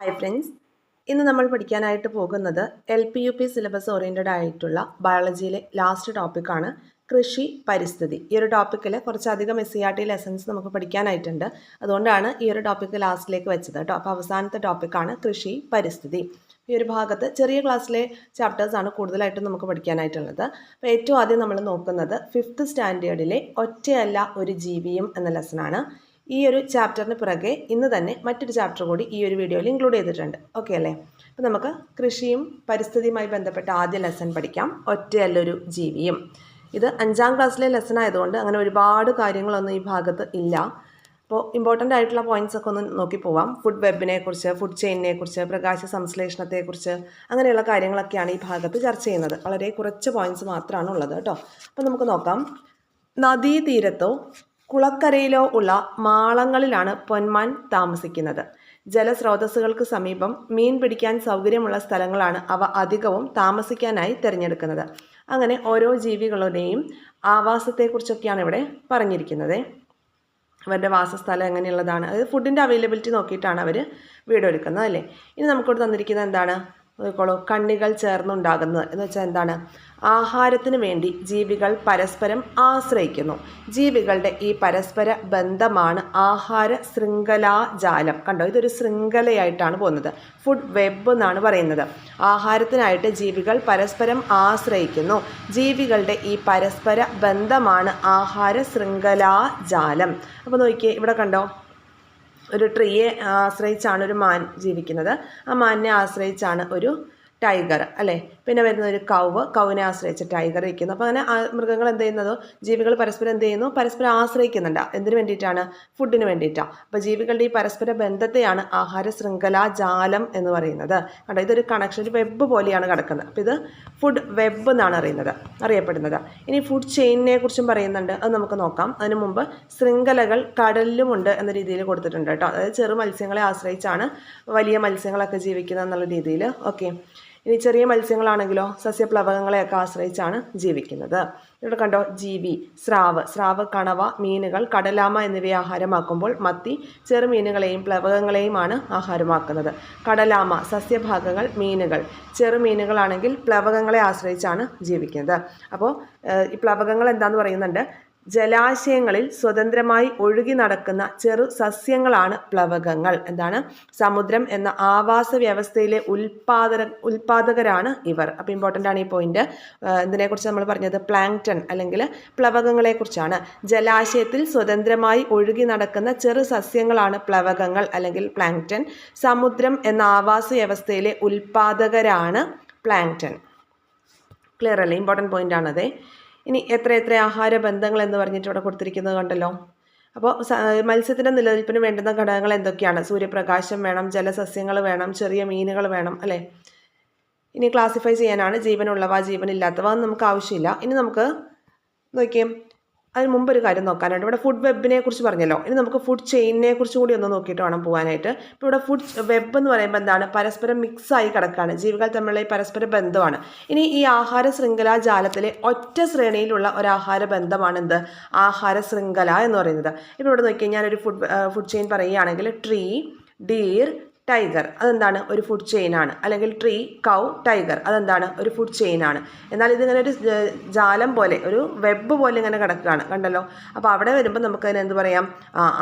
Hi friends, ഇന്ന് നമ്മൾ പഠിക്കാനായിട്ട് പോകുന്നത് LP-UP സിലബസ് ഓറിയൻറ്റഡ് ആയിട്ടുള്ള ബയോളജിയിലെ ലാസ്റ്റ് ടോപ്പിക്കാണ് കൃഷി പരിസ്ഥിതി. ഈ ഒരു ടോപ്പിക്കിൽ കുറച്ചധികം SCERT ലെസൺസ് നമുക്ക് പഠിക്കാനായിട്ടുണ്ട്. അതുകൊണ്ടാണ് ഈ ഒരു ടോപ്പിക്ക് ലാസ്റ്റിലേക്ക് വെച്ചത് കേട്ടോ. അപ്പോൾ അവസാനത്തെ ടോപ്പിക്കാണ് കൃഷി പരിസ്ഥിതി. ഈ ഒരു ഭാഗത്ത് ചെറിയ ക്ലാസ്സിലെ ചാപ്റ്റേഴ്സാണ് കൂടുതലായിട്ടും നമുക്ക് പഠിക്കാനായിട്ടുള്ളത്. അപ്പോൾ ഏറ്റവും ആദ്യം നമ്മൾ നോക്കുന്നത് 5th സ്റ്റാൻഡേർഡിലെ ഒറ്റയല്ല ഒരു ജീവിയും എന്ന ലെസണാണ്. ഈ ഒരു ചാപ്റ്ററിന് പിറകെ ഇന്ന് തന്നെ മറ്റൊരു ചാപ്റ്റർ കൂടി ഈ ഒരു വീഡിയോയിൽ ഇൻക്ലൂഡ് ചെയ്തിട്ടുണ്ട്. ഓക്കെ അല്ലേ? അപ്പോൾ നമുക്ക് കൃഷിയും പരിസ്ഥിതിയുമായി ബന്ധപ്പെട്ട ആദ്യ ലെസൺ പഠിക്കാം. ഒറ്റയല്ലൊരു ജീവിയും. ഇത് 5ാം ക്ലാസ്സിലെ ലെസൺ ആയതുകൊണ്ട് അങ്ങനെ ഒരുപാട് കാര്യങ്ങളൊന്നും ഈ ഭാഗത്ത് ഇല്ല. അപ്പോൾ ഇമ്പോർട്ടൻ്റ് ആയിട്ടുള്ള പോയിന്റ്സ് ഒക്കെ ഒന്ന് നോക്കി പോവാം. ഫുഡ് വെബിനെ കുറിച്ച്, ഫുഡ് ചെയിനിനെ കുറിച്ച്, പ്രകാശ സംശ്ലേഷണത്തെക്കുറിച്ച്, അങ്ങനെയുള്ള കാര്യങ്ങളൊക്കെയാണ് ഈ ഭാഗത്ത് ചർച്ച ചെയ്യുന്നത്. വളരെ കുറച്ച് പോയിന്റ്സ് മാത്രമാണ് ഉള്ളത് കേട്ടോ. അപ്പോൾ നമുക്ക് നോക്കാം. നദീതീരത്തോ കുളക്കരയിലോ ഉള്ള മാളങ്ങളിലാണ് പൊന്മാൻ താമസിക്കുന്നത്. ജലസ്രോതസ്സുകൾക്ക് സമീപം മീൻ പിടിക്കാൻ സൗകര്യമുള്ള സ്ഥലങ്ങളാണ് അവ അധികവും താമസിക്കാനായി തിരഞ്ഞെടുക്കുന്നത്. അങ്ങനെ ഓരോ ജീവികളുടെയും ആവാസത്തെക്കുറിച്ചൊക്കെയാണ് ഇവിടെ പറഞ്ഞിരിക്കുന്നത്. അവരുടെ വാസസ്ഥലം എങ്ങനെയുള്ളതാണ്, അതായത് ഫുഡിൻ്റെ അവൈലബിലിറ്റി നോക്കിയിട്ടാണ് അവർ വീടൊരുക്കുന്നത് അല്ലേ. ഇനി നമുക്കിവിടെ തന്നിരിക്കുന്നത് എന്താണ്? കണ്ണികൾ ചേർന്നുണ്ടാകുന്നത് എന്ന് വെച്ചാൽ എന്താണ്? ആഹാരത്തിന് വേണ്ടി ജീവികൾ പരസ്പരം ആശ്രയിക്കുന്നു. ജീവികളുടെ ഈ പരസ്പര ബന്ധമാണ് ആഹാര ശൃംഖലാജാലം. കണ്ടോ, ഇതൊരു ശൃംഖലയായിട്ടാണ് പോകുന്നത്. ഫുഡ് വെബ് എന്നാണ് പറയുന്നത്. ആഹാരത്തിനായിട്ട് ജീവികൾ പരസ്പരം ആശ്രയിക്കുന്നു. ജീവികളുടെ ഈ പരസ്പര ബന്ധമാണ് ആഹാര ശൃംഖലാജാലം. അപ്പോൾ നോക്കിയേ, ഇവിടെ കണ്ടോ, ഒരു ട്രീയെ ആശ്രയിച്ചാണ് ഒരു മാൻ ജീവിക്കുന്നത്. ആ മാനിനെ ആശ്രയിച്ചാണ് ഒരു ടൈഗർ അല്ലേ. പിന്നെ വരുന്ന ഒരു കൗവിനെ ആശ്രയിച്ച് ടൈഗർ ഇരിക്കുന്നു. അപ്പോൾ അങ്ങനെ മൃഗങ്ങൾ എന്ത് ചെയ്യുന്നതോ, ജീവികൾ പരസ്പരം എന്ത് ചെയ്യുന്നു? പരസ്പരം ആശ്രയിക്കുന്നുണ്ട്. എന്തിനു വേണ്ടിയിട്ടാണ്? ഫുഡിന് വേണ്ടിയിട്ടാണ്. അപ്പോൾ ജീവികളുടെ ഈ പരസ്പര ബന്ധത്തെയാണ് ആഹാര ശൃംഖലാജാലം എന്ന് പറയുന്നത്. കണ്ടോ, ഇതൊരു കണക്ഷൻ, ഒരു വെബ് പോലെയാണ് കിടക്കുന്നത്. അപ്പോൾ ഇത് ഫുഡ് വെബ് എന്നാണ് അറിയപ്പെടുന്നത്. ഇനി ഫുഡ് ചെയിനിനെ കുറിച്ചും പറയുന്നുണ്ട്. അത് നമുക്ക് നോക്കാം. അതിനു മുമ്പ് ശൃംഖലകൾ കടലിലുമുണ്ട് എന്ന രീതിയിൽ കൊടുത്തിട്ടുണ്ട് കേട്ടോ. അതായത് ചെറു മത്സ്യങ്ങളെ ആശ്രയിച്ചാണ് വലിയ മത്സ്യങ്ങളൊക്കെ ജീവിക്കുന്നത് എന്നുള്ള രീതിയിൽ. ഓക്കെ. ഇനി ചെറിയ മത്സ്യങ്ങളാണെങ്കിലോ സസ്യപ്ലവകങ്ങളെയൊക്കെ ആശ്രയിച്ചാണ് ജീവിക്കുന്നത്. ഇവിടെ കണ്ടോ, ജീവി, സ്രാവ്, കണവ, മീനുകൾ, കടലാമ എന്നിവയെ ആഹാരമാക്കുമ്പോൾ മത്തി ചെറുമീനുകളെയും പ്ലവകങ്ങളെയുമാണ് ആഹാരമാക്കുന്നത്. കടലാമ സസ്യഭാഗങ്ങൾ, മീനുകൾ ചെറുമീനുകളാണെങ്കിൽ പ്ലവകങ്ങളെ ആശ്രയിച്ചാണ് ജീവിക്കുന്നത്. അപ്പോൾ ഈ പ്ലവകങ്ങൾ എന്താണെന്ന് പറയുന്നുണ്ട്. ജലാശയങ്ങളിൽ സ്വതന്ത്രമായി ഒഴുകി നടക്കുന്ന ചെറു സസ്യങ്ങളാണ് പ്ലവകങ്ങൾ. എന്താണ്? സമുദ്രം എന്ന ആവാസ വ്യവസ്ഥയിലെ ഉൽപാദകരാണ് ഇവർ. അപ്പോൾ ഇമ്പോർട്ടൻ്റ് ആണ് ഈ പോയിന്റ്. ഇതിനെക്കുറിച്ച് നമ്മൾ പറഞ്ഞത് പ്ലാങ്ക്ടൺ അല്ലെങ്കിൽ പ്ലവകങ്ങളെക്കുറിച്ചാണ്. ജലാശയത്തിൽ സ്വതന്ത്രമായി ഒഴുകി നടക്കുന്ന ചെറു സസ്യങ്ങളാണ് പ്ലവകങ്ങൾ അല്ലെങ്കിൽ പ്ലാങ്ക്ടൺ. സമുദ്രം എന്ന ആവാസ വ്യവസ്ഥയിലെ ഉൽപാദകരാണ് പ്ലാങ്ക്ടൺ. ക്ലിയർ അല്ലേ? ഇമ്പോർട്ടൻ്റ് പോയിന്റ് ആണത്. ഇനി എത്ര ആഹാര ബന്ധങ്ങൾ എന്ന് പറഞ്ഞിട്ട് ഇവിടെ കൊടുത്തിരിക്കുന്നത് കണ്ടല്ലോ. അപ്പോൾ മത്സ്യത്തിൻ്റെ നിലനിൽപ്പിന് വേണ്ടുന്ന ഘടകങ്ങൾ എന്തൊക്കെയാണ്? സൂര്യപ്രകാശം വേണം, ജലസസ്യങ്ങൾ വേണം, ചെറിയ മീനുകൾ വേണം അല്ലേ. ഇനി ക്ലാസിഫൈ ചെയ്യാനാണ് ജീവനുള്ളവ, ജീവനില്ലാത്തവ. നമുക്ക് ആവശ്യമില്ല. ഇനി നമുക്ക് നോക്കിയേ, അതിന് മുമ്പ് ഒരു കാര്യം നോക്കാനുണ്ട്. ഇവിടെ ഫുഡ് വെബിനെ കുറിച്ച് പറഞ്ഞല്ലോ. ഇനി നമുക്ക് ഫുഡ് ചെയിനിനെ കുറിച്ച് കൂടി ഒന്ന് നോക്കിയിട്ട് വേണം പോകാനായിട്ട്. ഇപ്പോൾ ഇവിടെ ഫുഡ് വെബ് എന്ന് പറയുമ്പോൾ എന്താണ്? പരസ്പരം മിക്സായി കിടക്കുകയാണ്. ജീവികൾ തമ്മിലുള്ള ഈ പരസ്പര ബന്ധമാണ്. ഇനി ഈ ആഹാര ശൃംഖലാജാലത്തിലെ ഒറ്റ ശ്രേണിയിലുള്ള ഒരു ആഹാര ബന്ധമാണ് എന്ത്? ആഹാര ശൃംഖല എന്ന് പറയുന്നത്. ഇപ്പോൾ ഇവിടെ നോക്കിയാൽ ഞാനൊരു ഫുഡ് ചെയിൻ പറയുകയാണെങ്കിൽ ട്രീ, ഡീർ, ടൈഗർ അതെന്താണ്? ഒരു ഫുഡ് ചെയിനാണ്. അല്ലെങ്കിൽ ട്രീ, കൗ, ടൈഗർ അതെന്താണ്? ഒരു ഫുഡ് ചെയിനാണ്. എന്നാൽ ഇതിങ്ങനെ ഒരു ജാലം പോലെ, ഒരു വെബ് പോലെ ഇങ്ങനെ കിടക്കുകയാണ്. കണ്ടല്ലോ. അപ്പോൾ അവിടെ വരുമ്പോൾ നമുക്ക് അതിന് എന്ത് പറയാം?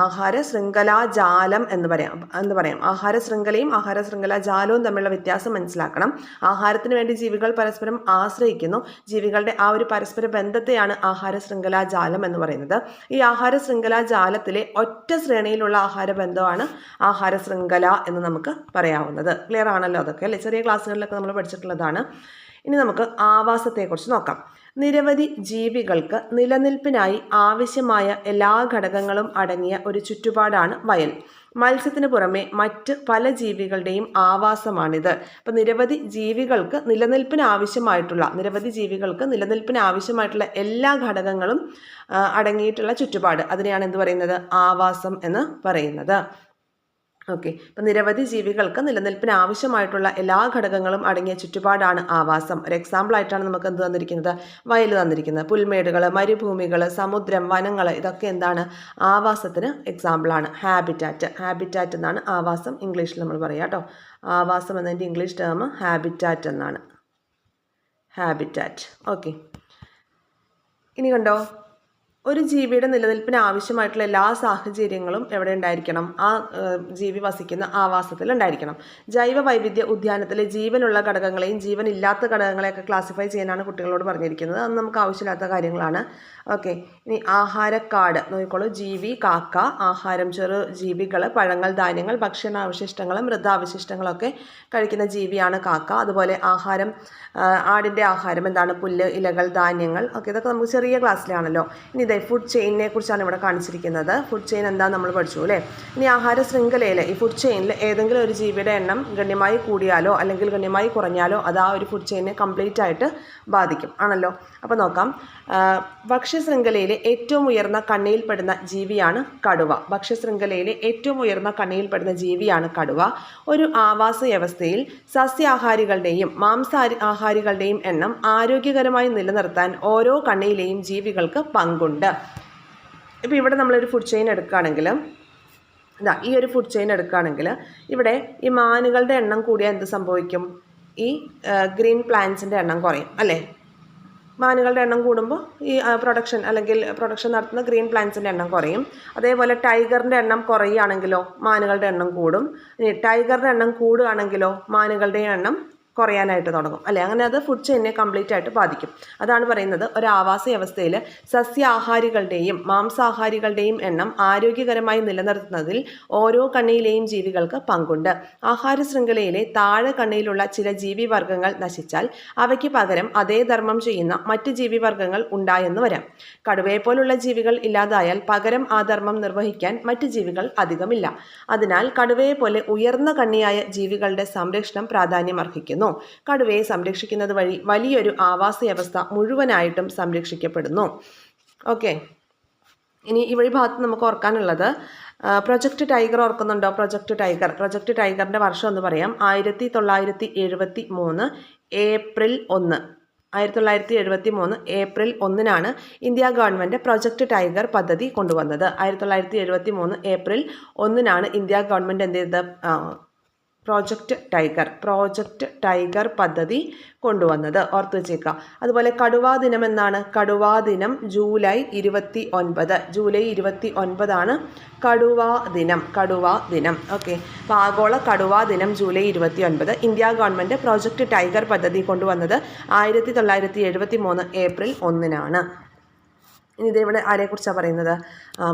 ആഹാര ശൃംഖലാജാലം എന്ന് പറയാം. ആഹാര ശൃംഖലയും ആഹാര ശൃംഖലാജാലവും തമ്മിലുള്ള വ്യത്യാസം മനസ്സിലാക്കണം. ആഹാരത്തിന് വേണ്ടി ജീവികൾ പരസ്പരം ആശ്രയിക്കുന്നു. ജീവികളുടെ ആ ഒരു പരസ്പര ബന്ധത്തെയാണ് ആഹാര ശൃംഖലാജാലം എന്ന് പറയുന്നത്. ഈ ആഹാര ശൃംഖലാജാലത്തിലെ ഒറ്റ ശ്രേണിയിലുള്ള ആഹാര ബന്ധമാണ് ആഹാര ശൃംഖല എന്ന് നമുക്ക് പറയാവുന്നത്. ക്ലിയർ ആണല്ലോ അതൊക്കെ അല്ലേ? ചെറിയ ക്ലാസ്സുകളിലൊക്കെ നമ്മൾ പഠിച്ചിട്ടുള്ളതാണ്. ഇനി നമുക്ക് ആവാസത്തെക്കുറിച്ച് നോക്കാം. നിരവധി ജീവികൾക്ക് നിലനിൽപ്പിനായി ആവശ്യമായ എല്ലാ ഘടകങ്ങളും അടങ്ങിയ ഒരു ചുറ്റുപാടാണ് വയൽ. മത്സ്യത്തിന് പുറമെ മറ്റ് പല ജീവികളുടെയും ആവാസമാണിത്. അപ്പം നിരവധി ജീവികൾക്ക് നിലനിൽപ്പിന് ആവശ്യമായിട്ടുള്ള എല്ലാ ഘടകങ്ങളും അടങ്ങിയിട്ടുള്ള ചുറ്റുപാട്, അതിനെയാണ് എന്ത് പറയുന്നത്? ആവാസം എന്ന് പറയുന്നത്. ഓക്കെ, ഇപ്പം നിരവധി ജീവികൾക്ക് നിലനിൽപ്പിന് ആവശ്യമായിട്ടുള്ള എല്ലാ ഘടകങ്ങളും അടങ്ങിയ ചുറ്റുപാടാണ് ആവാസം. ഒരു എക്സാമ്പിൾ ആയിട്ടാണ് നമുക്ക് എന്ത് തന്നിരിക്കുന്നത്, വയൽ തന്നിരിക്കുന്നത്. പുൽമേടുകൾ, മരുഭൂമികൾ, സമുദ്രം, വനങ്ങൾ, ഇതൊക്കെ എന്താണ്, ആവാസത്തിന് എക്സാമ്പിളാണ്. ഹാബിറ്റാറ്റ് എന്നാണ് ആവാസം ഇംഗ്ലീഷിൽ നമ്മൾ പറയുക കേട്ടോ. ആവാസം എന്നതിൻ്റെ ഇംഗ്ലീഷ് ടേം ഹാബിറ്റാറ്റ് എന്നാണ്. ഓക്കെ, ഇനി കണ്ടോ, ഒരു ജീവിയുടെ നിലനിൽപ്പിന് ആവശ്യമായിട്ടുള്ള എല്ലാ സാഹചര്യങ്ങളും എവിടെ ഉണ്ടായിരിക്കണം, ആ ജീവി വസിക്കുന്ന ആവാസത്തിൽ ഉണ്ടായിരിക്കണം. ജൈവ വൈവിധ്യ ഉദ്യാനത്തിലെ ജീവനുള്ള ഘടകങ്ങളെയും ജീവനില്ലാത്ത ഘടകങ്ങളെയൊക്കെ ക്ലാസിഫൈ ചെയ്യാനാണ് കുട്ടികളോട് പറഞ്ഞിരിക്കുന്നത്. അത് നമുക്ക് ആവശ്യമില്ലാത്ത കാര്യങ്ങളാണ്. ഓക്കെ, ഇനി ആഹാരക്കാട് നോക്കിക്കോളൂ. ജീവി, കാക്ക, ആഹാരം, ചെറു ജീവികൾ, പഴങ്ങൾ, ധാന്യങ്ങൾ, ഭക്ഷണാവശിഷ്ടങ്ങൾ, മൃതാവശിഷ്ടങ്ങളൊക്കെ കഴിക്കുന്ന ജീവിയാണ് കാക്ക. അതുപോലെ ആഹാരം, ആടിൻ്റെ ആഹാരം എന്താണ്, പുല്ല്, ഇലകൾ, ധാന്യങ്ങൾ. ഓക്കെ, ഇതൊക്കെ നമുക്ക് ചെറിയ ക്ലാസ്സിലാണല്ലോ. ഇനി ഇതേ ഫുഡ് ചെയിനിനെ കുറിച്ചാണ് ഇവിടെ കാണിച്ചിരിക്കുന്നത്. ഫുഡ് ചെയിൻ എന്താണെന്ന് നമ്മൾ പഠിച്ചു അല്ലേ. ഇനി ആഹാര ശൃംഖലയിൽ ഈ ഫുഡ് ചെയിനിൽ ഏതെങ്കിലും ഒരു ജീവിയുടെ എണ്ണം ഗണ്യമായി കൂടിയാലോ അല്ലെങ്കിൽ ഗണ്യമായി കുറഞ്ഞാലോ അത് ആ ഒരു ഫുഡ് ചെയിനെ കംപ്ലീറ്റ് ആയിട്ട് ബാധിക്കും ആണല്ലോ. അപ്പോൾ നോക്കാം, ഭക്ഷ്യശൃംഖലയിലെ ഏറ്റവും ഉയർന്ന കണ്ണിയിൽപ്പെടുന്ന ജീവിയാണ് കടുവ. ഭക്ഷ്യശൃംഖലയിലെ ഏറ്റവും ഉയർന്ന കണ്ണിയിൽപ്പെടുന്ന ജീവിയാണ് കടുവ. ഒരു ആവാസ വ്യവസ്ഥയിൽ സസ്യാഹാരികളുടെയും മാംസാഹാരികളുടെയും എണ്ണം ആരോഗ്യകരമായി നിലനിർത്താൻ ഓരോ കണ്ണിയിലെയും ജീവികൾക്ക് പങ്കുണ്ട്. ഇപ്പോൾ ഇവിടെ നമ്മളൊരു ഫുഡ് ചെയിൻ എടുക്കുകയാണെങ്കിൽ, ഈ ഒരു ഫുഡ് ചെയിൻ എടുക്കുകയാണെങ്കിൽ ഇവിടെ ഈ മാനുകളുടെ എണ്ണം കൂടിയാൽ എന്ത് സംഭവിക്കും, ഈ ഗ്രീൻ പ്ലാന്റ്സിൻ്റെ എണ്ണം കുറയും അല്ലേ. മാനുകളുടെ എണ്ണം കൂടുമ്പോൾ ഈ പ്രൊഡക്ഷൻ നടത്തുന്ന ഗ്രീൻ പ്ലാന്റ്സിൻ്റെ എണ്ണം കുറയും. അതേപോലെ ടൈഗറിൻ്റെ എണ്ണം കുറയുകയാണെങ്കിലോ മാനുകളുടെ എണ്ണം കൂടും. ഇനി ടൈഗറിൻ്റെ എണ്ണം കൂടുകയാണെങ്കിലോ മാനുകളുടെ എണ്ണം കുറയാനായിട്ട് തുടങ്ങും അല്ലേ. അങ്ങനെ അത് ഫുഡ് ചെയിനെ കംപ്ലീറ്റ് ആയിട്ട് ബാധിക്കും. അതാണ് പറയുന്നത്, ഒരു ആവാസ വ്യവസ്ഥയിൽ സസ്യാഹാരികളുടെയും മാംസാഹാരികളുടെയും എണ്ണം ആരോഗ്യകരമായി നിലനിർത്തുന്നതിൽ ഓരോ കണ്ണിയിലെയും ജീവികൾക്ക് പങ്കുണ്ട്. ആഹാര ശൃംഖലയിലെ താഴെ കണ്ണിയിലുള്ള ചില ജീവിവർഗങ്ങൾ നശിച്ചാൽ അവയ്ക്ക് പകരം അതേ ധർമ്മം ചെയ്യുന്ന മറ്റ് ജീവിവർഗങ്ങൾ ഉണ്ടായെന്ന് വരാം. കടുവയെപ്പോലുള്ള ജീവികൾ ഇല്ലാതായാൽ പകരം ആ ധർമ്മം നിർവഹിക്കാൻ മറ്റ് ജീവികൾ അധികമില്ല. അതിനാൽ കടുവയെപ്പോലെ ഉയർന്ന കണ്ണിയായ ജീവികളുടെ സംരക്ഷണം പ്രാധാന്യമർഹിക്കുന്നു. കടുവയെ സംരക്ഷിക്കുന്നത് വഴി വലിയൊരു ആവാസ വ്യവസ്ഥ മുഴുവനായിട്ടും സംരക്ഷിക്കപ്പെടുന്നു. ഓക്കെ, ഇനി ഈ ഭാഗത്ത് നമുക്ക് ഓർക്കാനുള്ളത് പ്രൊജക്ട് ടൈഗർ ഓർക്കുന്നുണ്ടോ? പ്രൊജക്ട് ടൈഗറിൻ്റെ വർഷം എന്ന് പറയാം 1973 April 1. 1973 April 1 India government project tiger പദ്ധതി കൊണ്ടുവന്നത്. 1973 ഏപ്രിൽ 1 ഇന്ത്യ ഗവൺമെൻറ് എന്ത് ചെയ്തത്, പ്രോജക്റ്റ് ടൈഗർ പദ്ധതി കൊണ്ടുവന്നത്. ഓർത്ത് വെച്ചേക്കുക. അതുപോലെ കടുവാ ദിനം എന്നാണ്, കടുവാ ദിനം ജൂലൈ 29 കടുവാ ദിനം. ഓക്കെ, അപ്പോൾ ആഗോള കടുവാ ദിനം July 29. India government project tiger പദ്ധതി കൊണ്ടുവന്നത് 1973 ഏപ്രിൽ 1. ഇനി ഇതേവിടെ ആരെക്കുറിച്ചാണ് പറയുന്നത്,